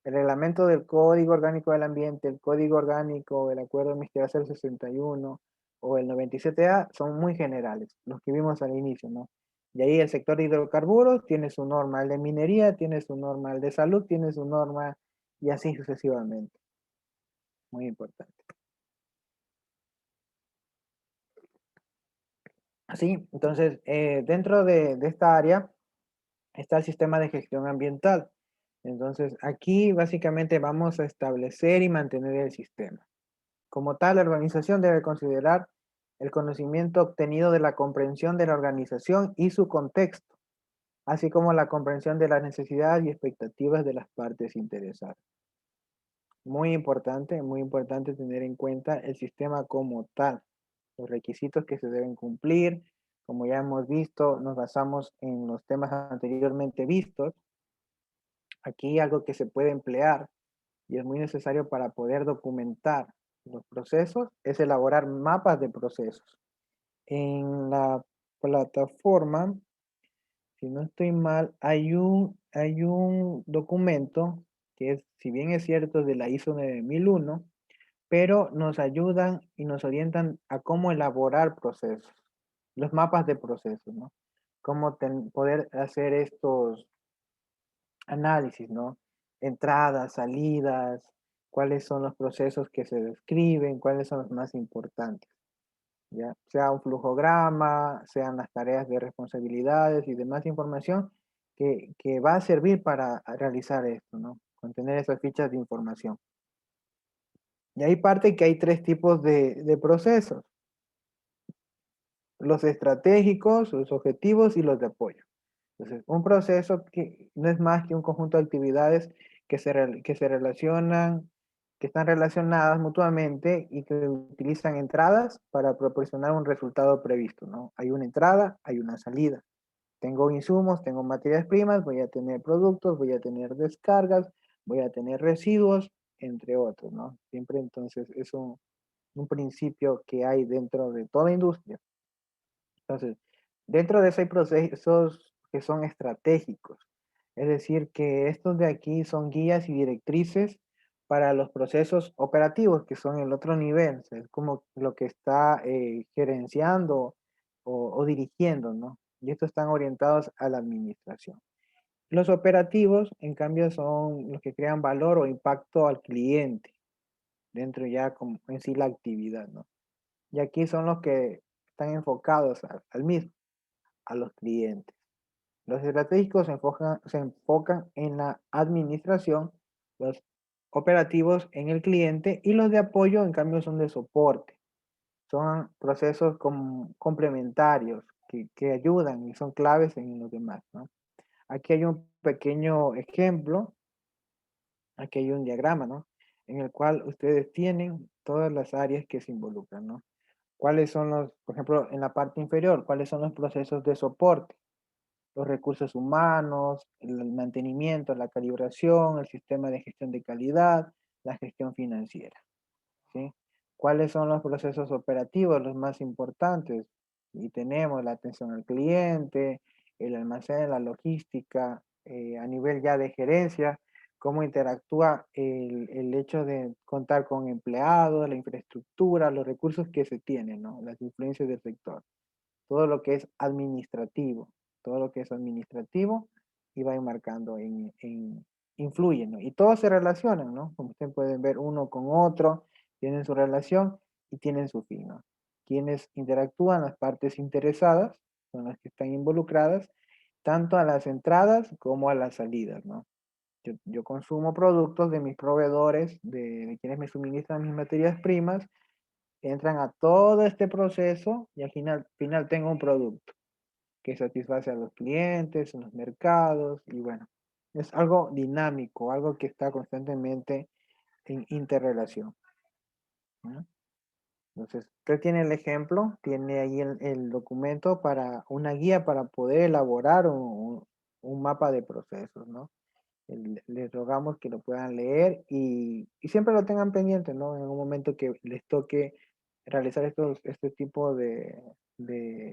El reglamento del Código Orgánico del Ambiente, el Código Orgánico, el Acuerdo Ministerial 61 o el 97A son muy generales, los que vimos al inicio, ¿no? Y ahí el sector de hidrocarburos tiene su norma, el de minería tiene su norma, el de salud tiene su norma y así sucesivamente. Muy importante. Así, entonces, dentro de esta área está el sistema de gestión ambiental. Entonces, aquí básicamente vamos a establecer y mantener el sistema. Como tal, la organización debe considerar el conocimiento obtenido de la comprensión de la organización y su contexto, así como la comprensión de las necesidades y expectativas de las partes interesadas. Muy importante tener en cuenta el sistema como tal, los requisitos que se deben cumplir. Como ya hemos visto, nos basamos en los temas anteriormente vistos. Aquí algo que se puede emplear y es muy necesario para poder documentar los procesos es elaborar mapas de procesos. En la plataforma, si no estoy mal, hay un documento que es, si bien es cierto, de la ISO 9001, pero nos ayudan y nos orientan a cómo elaborar procesos, los mapas de procesos, ¿no? Cómo poder hacer estos análisis, ¿no? Entradas, salidas, cuáles son los procesos que se describen, cuáles son los más importantes, ¿ya? Sea un flujograma, sean las tareas de responsabilidades y demás información que va a servir para realizar esto, ¿no? Contener esas fichas de información. Y ahí parte que hay tres tipos de procesos: los estratégicos, los objetivos y los de apoyo. Entonces, un proceso que no es más que un conjunto de actividades que se relacionan, que están relacionadas mutuamente y que utilizan entradas para proporcionar un resultado previsto, ¿no? Hay una entrada, hay una salida. Tengo insumos, tengo materias primas, voy a tener productos, voy a tener descargas, voy a tener residuos, entre otros, ¿no? Siempre entonces es un principio que hay dentro de toda industria. Entonces, dentro de eso hay procesos que son estratégicos, es decir, que estos de aquí son guías y directrices para los procesos operativos, que son el otro nivel, o sea, es como lo que está gerenciando o dirigiendo, ¿no? Y estos están orientados a la administración. Los operativos, en cambio, son los que crean valor o impacto al cliente, dentro ya como en sí la actividad, ¿no? Y aquí son los que están enfocados al mismo, a los clientes. Los estratégicos se enfocan en la administración, los operativos en el cliente y los de apoyo, en cambio, son de soporte. Son procesos complementarios que ayudan y son claves en los demás, ¿no? Aquí hay un pequeño ejemplo, aquí hay un diagrama, ¿no? En el cual ustedes tienen todas las áreas que se involucran, ¿no? ¿Cuáles son los, por ejemplo, en la parte inferior, cuáles son los procesos de soporte? Los recursos humanos, el mantenimiento, la calibración, el sistema de gestión de calidad, la gestión financiera, ¿sí? ¿Cuáles son los procesos operativos, los más importantes? Y tenemos la atención al cliente, el almacén, la logística, a nivel ya de gerencia, cómo interactúa el hecho de contar con empleados, la infraestructura, los recursos que se tienen, ¿no? Las influencias del sector, todo lo que es administrativo, todo lo que es administrativo y va enmarcando influyen, ¿no? Y todos se relacionan, ¿no? Como ustedes pueden ver uno con otro Tienen su relación y tienen su fin, ¿no? Quienes interactúan, las partes interesadas, son las que están involucradas, tanto a las entradas como a las salidas, ¿no? Yo consumo productos de mis proveedores, de quienes me suministran mis materias primas, entran a todo este proceso y al final tengo un producto que satisface a los clientes, en los mercados y bueno, es algo dinámico, algo que está constantemente en interrelación, ¿no? Entonces, usted tiene el ejemplo, tiene ahí el documento para una guía para poder elaborar un mapa de procesos, ¿no? Les rogamos que lo puedan leer y siempre lo tengan pendiente, ¿no? En un momento que les toque realizar este tipo de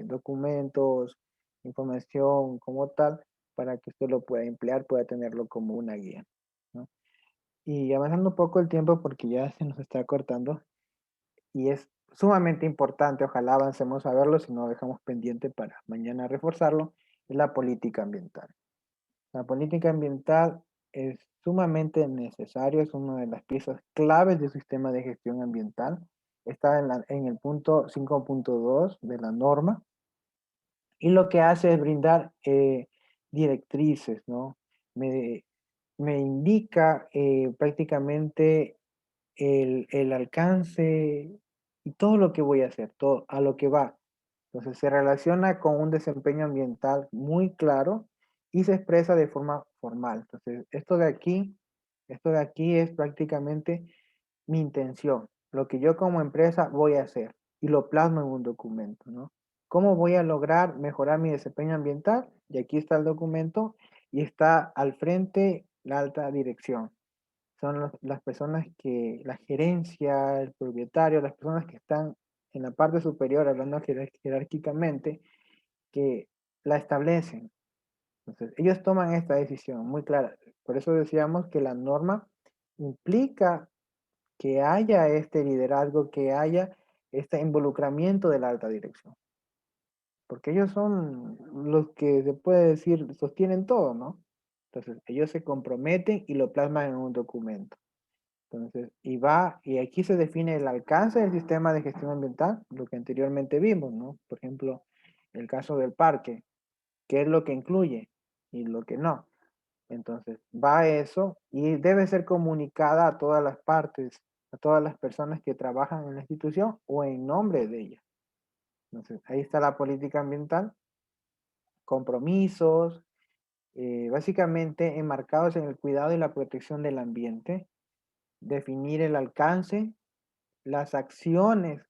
documentos, información como tal, para que usted lo pueda emplear, pueda tenerlo como una guía, ¿no? Y avanzando un poco el tiempo, porque ya se nos está cortando, y es sumamente importante, ojalá avancemos a verlo, si no dejamos pendiente para mañana reforzarlo, es la política ambiental. La política ambiental es sumamente necesaria, es una de las piezas claves del sistema de gestión ambiental. Está en el punto 5.2 de la norma y lo que hace es brindar directrices, ¿no? Me, me indica prácticamente el alcance y todo lo que voy a hacer, todo a lo que va. Entonces se relaciona con un desempeño ambiental muy claro y se expresa de forma formal. Entonces, esto de aquí es prácticamente mi intención, lo que yo como empresa voy a hacer y lo plasmo en un documento, ¿no? ¿Cómo voy a lograr mejorar mi desempeño ambiental? Y aquí está el documento y está al frente la alta dirección. Son las personas que, la gerencia, el propietario, las personas que están en la parte superior, hablando jerárquicamente, que la establecen. Entonces, ellos toman esta decisión muy clara. Por eso decíamos que la norma implica que haya este liderazgo, que haya este involucramiento de la alta dirección. Porque ellos son los que se puede decir sostienen todo, ¿no? Entonces, ellos se comprometen y lo plasman en un documento. Entonces, y aquí se define el alcance del sistema de gestión ambiental, lo que anteriormente vimos, ¿no? Por ejemplo, el caso del parque, qué es lo que incluye y lo que no. Entonces, va eso y debe ser comunicada a todas las partes, a todas las personas que trabajan en la institución o en nombre de ella. Entonces, ahí está la política ambiental, compromisos, básicamente enmarcados en el cuidado y la protección del ambiente, definir el alcance, las acciones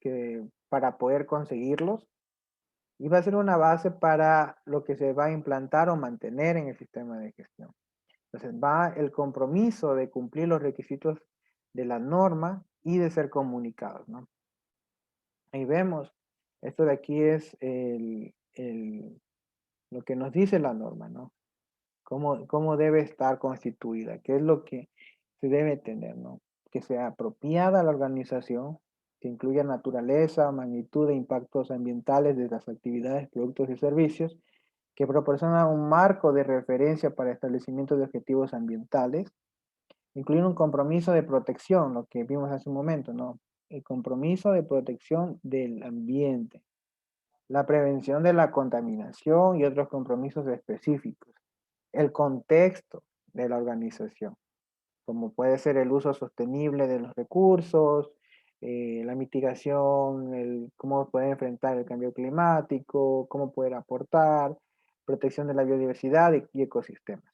para poder conseguirlos, y va a ser una base para lo que se va a implantar o mantener en el sistema de gestión. Entonces va el compromiso de cumplir los requisitos de la norma y de ser comunicados, ¿no? Ahí vemos, esto de aquí es lo que nos dice la norma, ¿no? Cómo debe estar constituida, qué es lo que se debe tener, ¿no? Que sea apropiada la organización, que incluya naturaleza, magnitud e impactos ambientales de las actividades, productos y servicios, que proporciona un marco de referencia para establecimiento de objetivos ambientales, incluir un compromiso de protección, lo que vimos hace un momento, ¿no? El compromiso de protección del ambiente, la prevención de la contaminación y otros compromisos específicos, el contexto de la organización, como puede ser el uso sostenible de los recursos, la mitigación, cómo poder enfrentar el cambio climático, cómo poder aportar, protección de la biodiversidad y ecosistemas.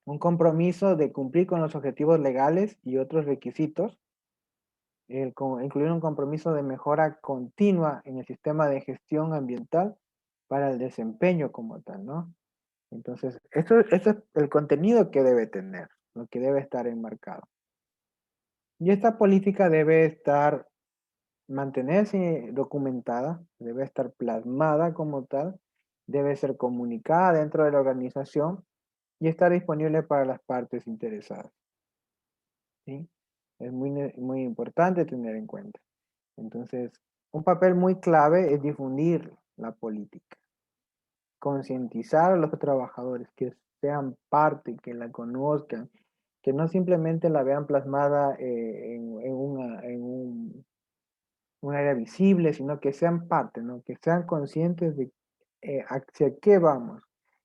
Un compromiso de cumplir con los objetivos legales y otros requisitos, incluir un compromiso de mejora continua en el sistema de gestión ambiental para el desempeño como tal, ¿no? Entonces, esto es el contenido que debe tener, lo que debe estar enmarcado. Y esta política debe mantenerse documentada, debe estar plasmada como tal, debe ser comunicada dentro de la organización y estar disponible para las partes interesadas, ¿sí? Es muy importante tener en cuenta. Entonces, un papel muy clave es difundir la política, concientizar a los trabajadores que sean parte, que la conozcan, que no simplemente la vean plasmada un área visible, sino que sean parte, ¿no? Que sean conscientes de hacia qué vamos,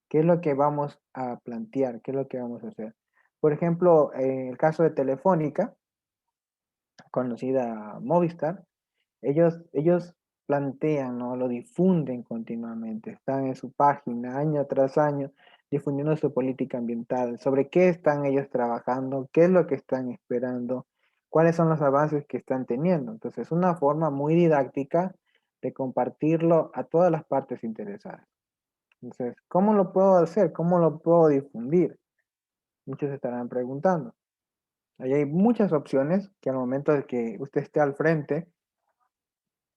qué es lo que vamos a plantear, qué es lo que vamos a hacer. Por ejemplo, en el caso de Telefónica, conocida Movistar, ellos plantean, ¿no? Lo difunden continuamente, están en su página año tras año difundiendo su política ambiental, sobre qué están ellos trabajando, qué es lo que están esperando, cuáles son los avances que están teniendo. Entonces, es una forma muy didáctica de compartirlo a todas las partes interesadas. Entonces, ¿cómo lo puedo hacer? ¿Cómo lo puedo difundir? Muchos se estarán preguntando. Ahí hay muchas opciones que al momento de que usted esté al frente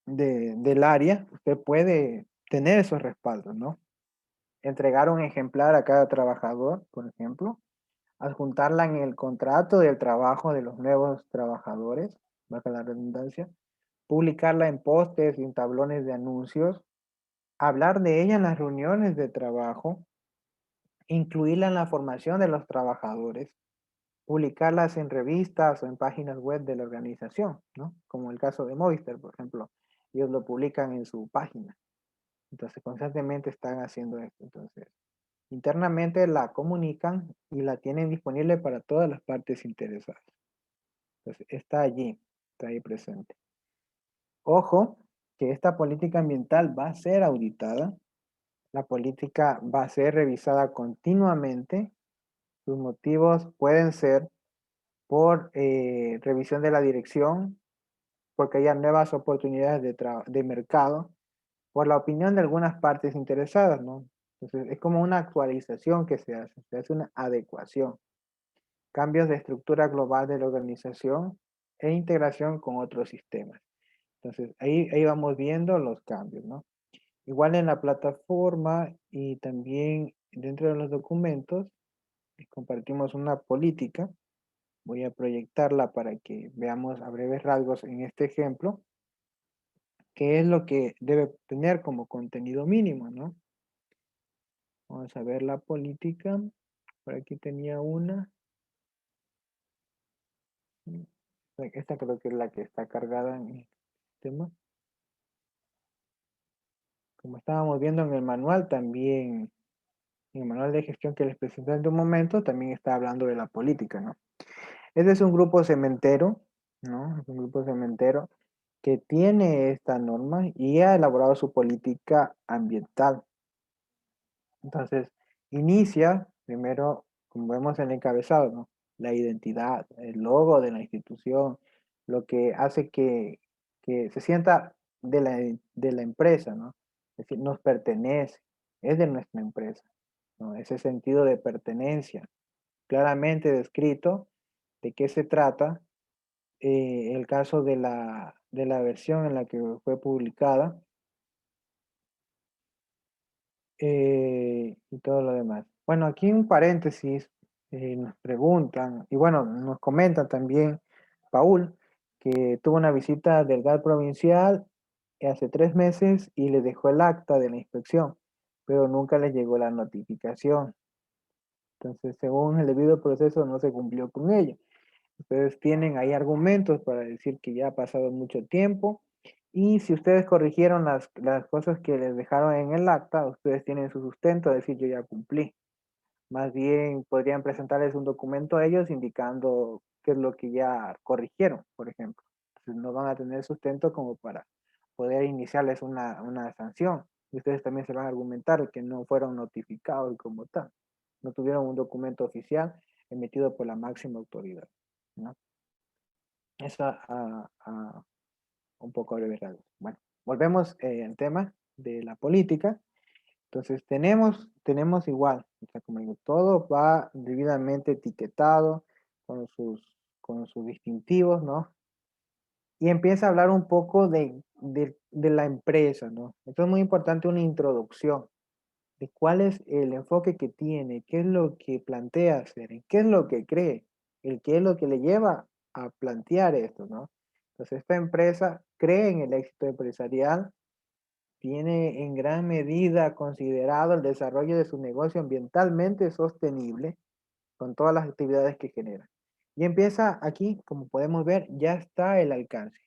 del área, usted puede tener esos respaldos, ¿no? Entregar un ejemplar a cada trabajador, por ejemplo, adjuntarla en el contrato del trabajo de los nuevos trabajadores, baja la redundancia, publicarla en pósters y en tablones de anuncios, hablar de ella en las reuniones de trabajo, incluirla en la formación de los trabajadores, publicarlas en revistas o en páginas web de la organización, ¿no? Como el caso de Movistar, por ejemplo, ellos lo publican en su página. Entonces, constantemente están haciendo esto. Entonces, internamente la comunican y la tienen disponible para todas las partes interesadas. Entonces, está ahí presente. Ojo, que esta política ambiental va a ser auditada, la política va a ser revisada continuamente, sus motivos pueden ser por revisión de la dirección, porque haya nuevas oportunidades de mercado, por la opinión de algunas partes interesadas, ¿no? Entonces, es como una actualización que se hace una adecuación, cambios de estructura global de la organización e integración con otros sistemas. Entonces, ahí vamos viendo los cambios, ¿no? Igual en la plataforma y también dentro de los documentos, compartimos una política. Voy a proyectarla para que veamos a breves rasgos en este ejemplo, qué es lo que debe tener como contenido mínimo, ¿no? Vamos a ver la política. Por aquí tenía una. Esta creo que es la que está cargada en el sistema. Como estábamos viendo en el manual, también, en el manual de gestión que les presenté en un momento, también está hablando de la política, ¿no? Este es un grupo cementero, ¿no? Es un grupo cementero que tiene esta norma y ha elaborado su política ambiental. Entonces, inicia primero, como vemos en el encabezado, ¿no? La identidad, el logo de la institución, lo que hace que se sienta de la empresa, ¿no? Es decir, nos pertenece, es de nuestra empresa, ¿no? Ese sentido de pertenencia, claramente descrito de qué se trata, el caso de la versión en la que fue publicada, y todo lo demás. Bueno, aquí un paréntesis, nos preguntan, y bueno, nos comentan también, Paul, que tuvo una visita del GAD provincial hace 3 meses y le dejó el acta de la inspección, pero nunca le llegó la notificación. Entonces, según el debido proceso, no se cumplió con ello. Ustedes tienen ahí argumentos para decir que ya ha pasado mucho tiempo y si ustedes corrigieron las cosas que les dejaron en el acta, ustedes tienen su sustento a decir yo ya cumplí. Más bien podrían presentarles un documento a ellos indicando qué es lo que ya corrigieron, por ejemplo. Entonces no van a tener sustento como para poder iniciarles una sanción. Y ustedes también se van a argumentar que no fueron notificados como tal. No tuvieron un documento oficial emitido por la máxima autoridad, ¿no? Eso un poco breve rasgos. Bueno, volvemos al tema de la política. Entonces tenemos igual, o sea, como digo, todo va debidamente etiquetado con sus distintivos, ¿no? Y empieza a hablar un poco de la empresa, ¿no? Esto es muy importante, una introducción de cuál es el enfoque que tiene, qué es lo que plantea hacer, qué es lo que cree, el qué es lo que le lleva a plantear esto, ¿no? Entonces, esta empresa cree en el éxito empresarial, tiene en gran medida considerado el desarrollo de su negocio ambientalmente sostenible con todas las actividades que genera. Y empieza aquí, como podemos ver, ya está el alcance.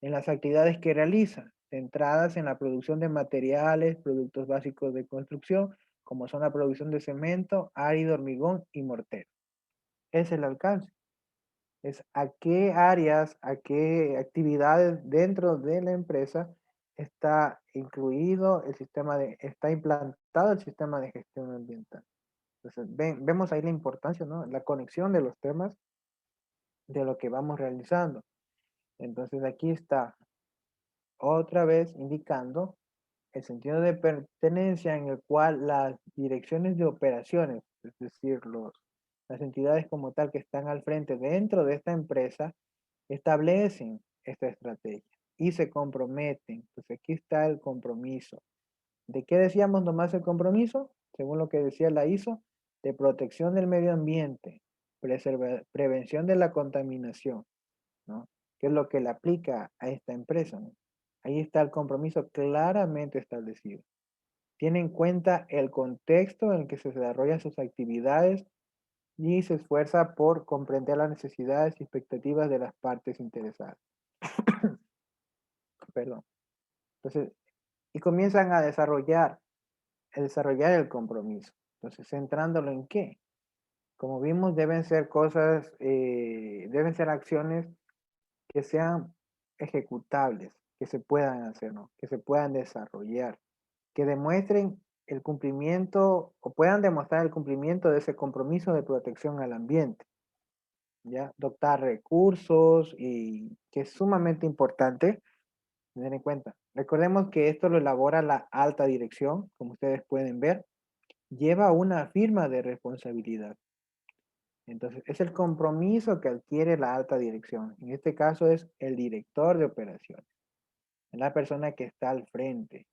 En las actividades que realiza, centradas en la producción de materiales, productos básicos de construcción, como son la producción de cemento, árido, hormigón y mortero. Es el alcance. Es a qué áreas, a qué actividades dentro de la empresa está incluido el sistema está implantado el sistema de gestión ambiental. Entonces, vemos ahí la importancia, ¿no? La conexión de los temas de lo que vamos realizando. Entonces, aquí está otra vez indicando el sentido de pertenencia en el cual las direcciones de operaciones, es decir, las entidades como tal que están al frente dentro de esta empresa, establecen esta estrategia y se comprometen. Pues aquí está el compromiso. ¿De qué decíamos nomás el compromiso? Según lo que decía la ISO, de protección del medio ambiente, prevención de la contaminación, ¿no? ¿Qué es lo que le aplica a esta empresa? ¿No? Ahí está el compromiso claramente establecido. Tiene en cuenta el contexto en el que se desarrollan sus actividades y se esfuerza por comprender las necesidades y expectativas de las partes interesadas. Perdón. Entonces, y comienzan a desarrollar el compromiso. Entonces, centrándolo en qué. Como vimos, deben ser cosas, deben ser acciones que sean ejecutables, que se puedan hacer, ¿no? Que se puedan desarrollar, que demuestren el cumplimiento o puedan demostrar el cumplimiento de ese compromiso de protección al ambiente, ¿ya? Dotar recursos y que es sumamente importante tener en cuenta. Recordemos que esto lo elabora la alta dirección, como ustedes pueden ver, lleva una firma de responsabilidad. Entonces, es el compromiso que adquiere la alta dirección. En este caso es el director de operaciones, es la persona que está al frente,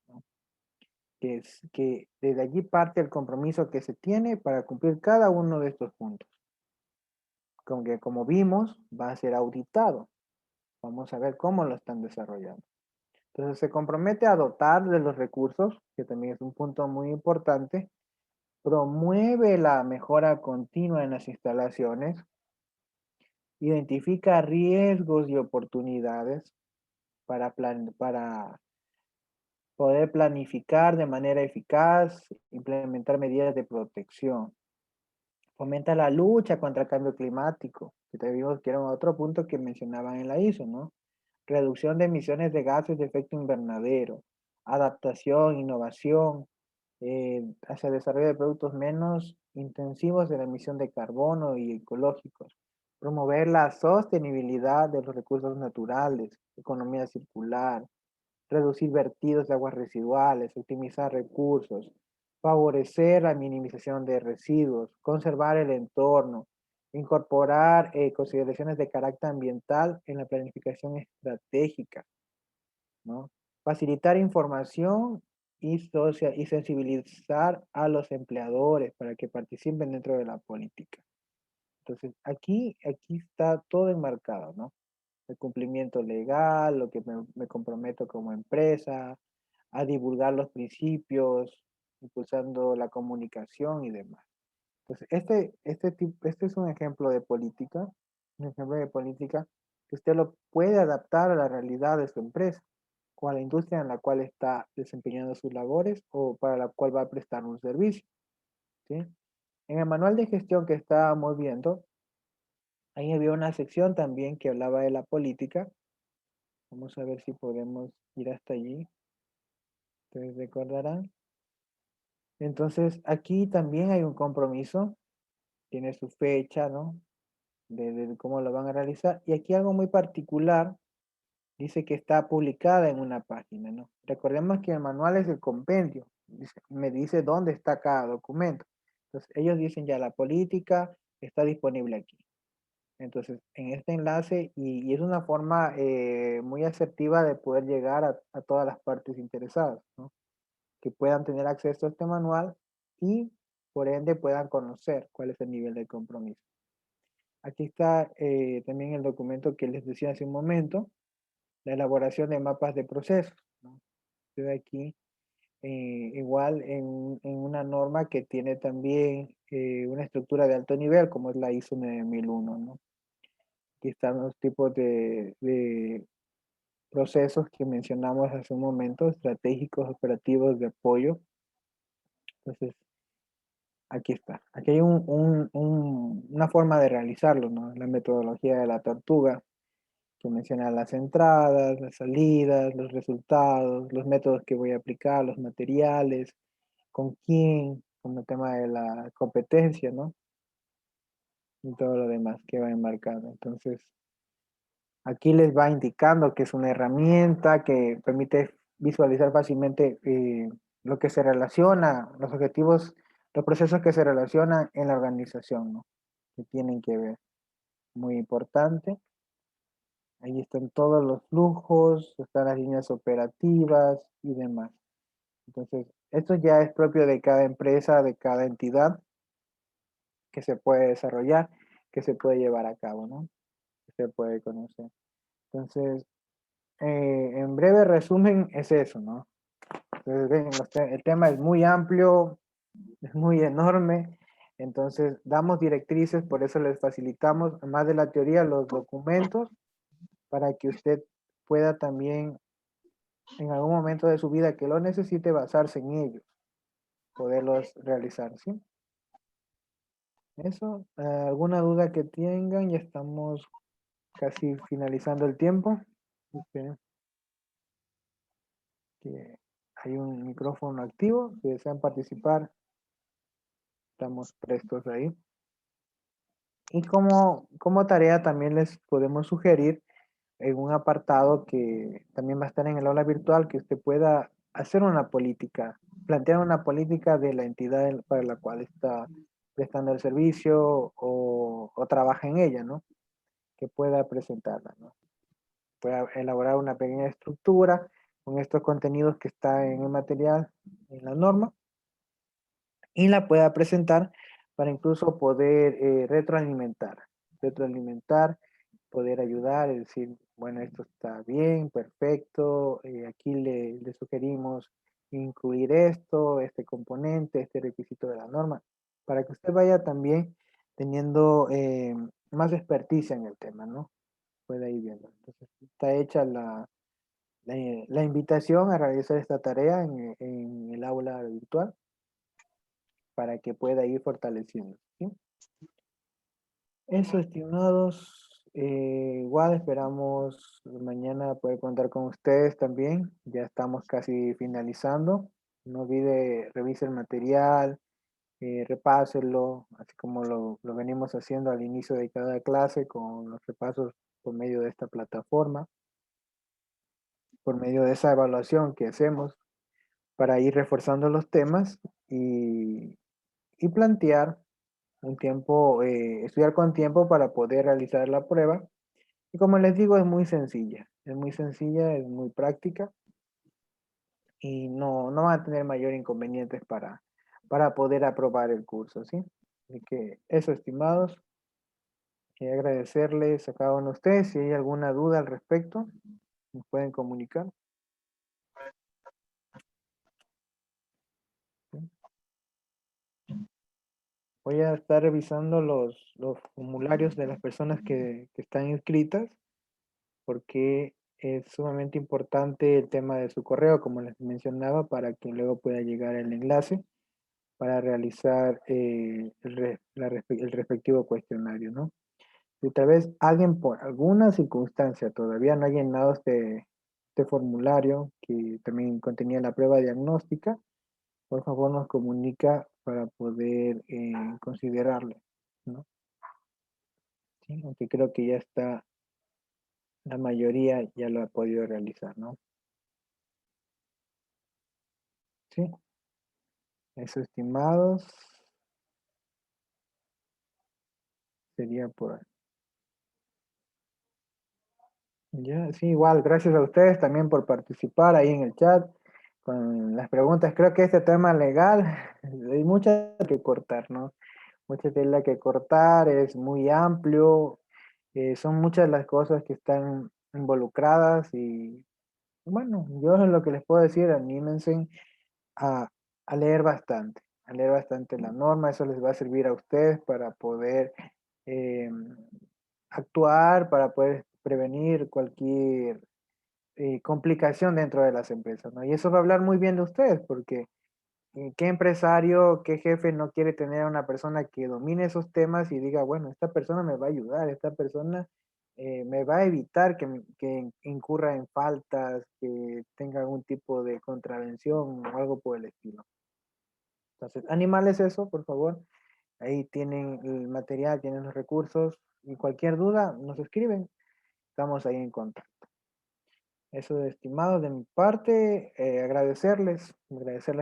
¿no? Que desde allí parte el compromiso que se tiene para cumplir cada uno de estos puntos. Con que, como vimos, va a ser auditado. Vamos a ver cómo lo están desarrollando. Entonces, se compromete a dotar de los recursos, que también es un punto muy importante, promueve la mejora continua en las instalaciones, identifica riesgos y oportunidades para poder planificar de manera eficaz, implementar medidas de protección. Fomenta la lucha contra el cambio climático, que te vimos que era otro punto que mencionaban en la ISO, ¿no? Reducción de emisiones de gases de efecto invernadero, adaptación, innovación, hacia el desarrollo de productos menos intensivos de la emisión de carbono y ecológicos. Promover la sostenibilidad de los recursos naturales, economía circular, reducir vertidos de aguas residuales, optimizar recursos, favorecer la minimización de residuos, conservar el entorno, incorporar consideraciones de carácter ambiental en la planificación estratégica, ¿no? Facilitar información y sensibilizar a los empleadores para que participen dentro de la política. Entonces, aquí está todo enmarcado, ¿no? El cumplimiento legal, lo que me comprometo como empresa, a divulgar los principios, impulsando la comunicación y demás. Entonces, este es un ejemplo de política, un ejemplo de política que usted lo puede adaptar a la realidad de su empresa o a la industria en la cual está desempeñando sus labores o para la cual va a prestar un servicio, ¿sí? En el manual de gestión que estábamos viendo, ahí había una sección también que hablaba de la política. Vamos a ver si podemos ir hasta allí. Ustedes recordarán. Entonces, aquí también hay un compromiso, tiene su fecha, ¿no? De cómo lo van a realizar. Y aquí algo muy particular, dice que está publicada en una página, ¿no? Recordemos que el manual es el compendio, me dice dónde está cada documento. Entonces, ellos dicen ya la política está disponible aquí. Entonces, en este enlace, y es una forma muy asertiva de poder llegar a todas las partes interesadas, ¿no? Que puedan tener acceso a este manual y por ende puedan conocer cuál es el nivel de compromiso. Aquí está también el documento que les decía hace un momento, la elaboración de mapas de procesos, ¿no? Estoy aquí igual en una norma que tiene también una estructura de alto nivel como es la ISO 9001, ¿no? Aquí están los tipos de procesos que mencionamos hace un momento, estratégicos, operativos, de apoyo. Entonces, aquí está. Aquí hay una forma de realizarlo, ¿no? La metodología de la tortuga, que menciona las entradas, las salidas, los resultados, los métodos que voy a aplicar, los materiales, con quién, con el tema de la competencia, ¿no? Y todo lo demás que va enmarcado. Entonces, aquí les va indicando que es una herramienta que permite visualizar fácilmente lo que se relaciona, los objetivos, los procesos que se relacionan en la organización, ¿no? Que tienen que ver. Muy importante. Ahí están todos los flujos, están las líneas operativas y demás. Entonces, esto ya es propio de cada empresa, de cada entidad que se puede desarrollar, que se puede llevar a cabo, ¿no? Que se puede conocer. Entonces, en breve resumen es eso, ¿no? Entonces, ven, el tema es muy amplio, es muy enorme, entonces damos directrices, por eso les facilitamos, más de la teoría, los documentos, para que usted pueda también, en algún momento de su vida que lo necesite, basarse en ellos, poderlos realizar, ¿sí? Eso, ¿alguna duda que tengan? Ya estamos casi finalizando el tiempo. Esperen, que hay un micrófono activo. Si desean participar, estamos prestos ahí. Y como tarea también les podemos sugerir en un apartado que también va a estar en el aula virtual, que usted pueda hacer una política, plantear una política de la entidad para la cual está prestando el servicio o trabaja en ella, ¿no? Que pueda presentarla, ¿no? Pueda elaborar una pequeña estructura con estos contenidos que está en el material, en la norma, y la pueda presentar para incluso poder retroalimentar, poder ayudar, es decir, bueno, esto está bien, perfecto, aquí le sugerimos incluir esto, este componente, este requisito de la norma, para que usted vaya también teniendo más experticia en el tema, ¿no? Pueda ir viendo. Entonces, está hecha la invitación a realizar esta tarea en el aula virtual para que pueda ir fortaleciendo, ¿sí? Eso, estimados, igual esperamos mañana poder contar con ustedes también. Ya estamos casi finalizando. No olvide, revise el material, repáselo, así como lo venimos haciendo al inicio de cada clase con los repasos por medio de esta plataforma, por medio de esa evaluación que hacemos para ir reforzando los temas y plantear un tiempo, estudiar con tiempo para poder realizar la prueba. Y como les digo, es muy sencilla, es muy práctica y no van a tener mayor inconvenientes para poder aprobar el curso, ¿sí? Así que eso, estimados, quería agradecerles a cada uno de ustedes. Si hay alguna duda al respecto, nos pueden comunicar. ¿Sí? Voy a estar revisando los formularios de las personas que están inscritas porque es sumamente importante el tema de su correo, como les mencionaba, para que luego pueda llegar el enlace para realizar el respectivo cuestionario, ¿no? Si tal vez alguien por alguna circunstancia todavía no ha llenado este formulario que también contenía la prueba diagnóstica, por favor nos comunica para poder considerarlo, ¿no? Sí, aunque creo que ya está, la mayoría ya lo ha podido realizar, ¿no? Sí, eso, estimados, sería por... Ya, sí, igual, gracias a ustedes también por participar ahí en el chat con las preguntas. Creo que este tema legal hay mucha que cortar, ¿no? Mucha tela que cortar, es muy amplio, son muchas las cosas que están involucradas y bueno, yo lo que les puedo decir, anímense a, a leer bastante. a leer bastante la norma, eso les va a servir a ustedes para poder eh, actuar, para poder prevenir cualquier complicación dentro de las empresas, ¿no? Y eso va a hablar muy bien de ustedes, porque ¿qué empresario, qué jefe no quiere tener a una persona que domine esos temas y diga, bueno, esta persona me va a ayudar, esta persona me va a evitar que incurra en faltas, que tenga algún tipo de contravención o algo por el estilo? Entonces, animales eso, por favor. Ahí tienen el material, tienen los recursos y cualquier duda nos escriben. Estamos ahí en contacto. Eso, estimado, de mi parte, agradecerles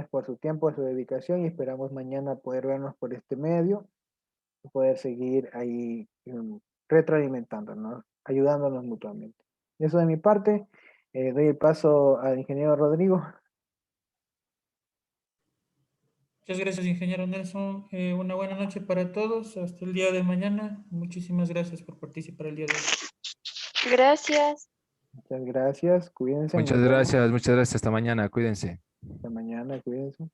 por su tiempo, su dedicación y esperamos mañana poder vernos por este medio y poder seguir ahí retroalimentándonos, ayudándonos mutuamente. Eso de mi parte, doy el paso al ingeniero Rodrigo. Muchas gracias, ingeniero Nelson. Una buena noche para todos. Hasta el día de mañana. Muchísimas gracias por participar el día de hoy. Gracias. Muchas gracias, cuídense, nos vemos Muchas gracias, hasta mañana, cuídense. esta mañana, cuídense.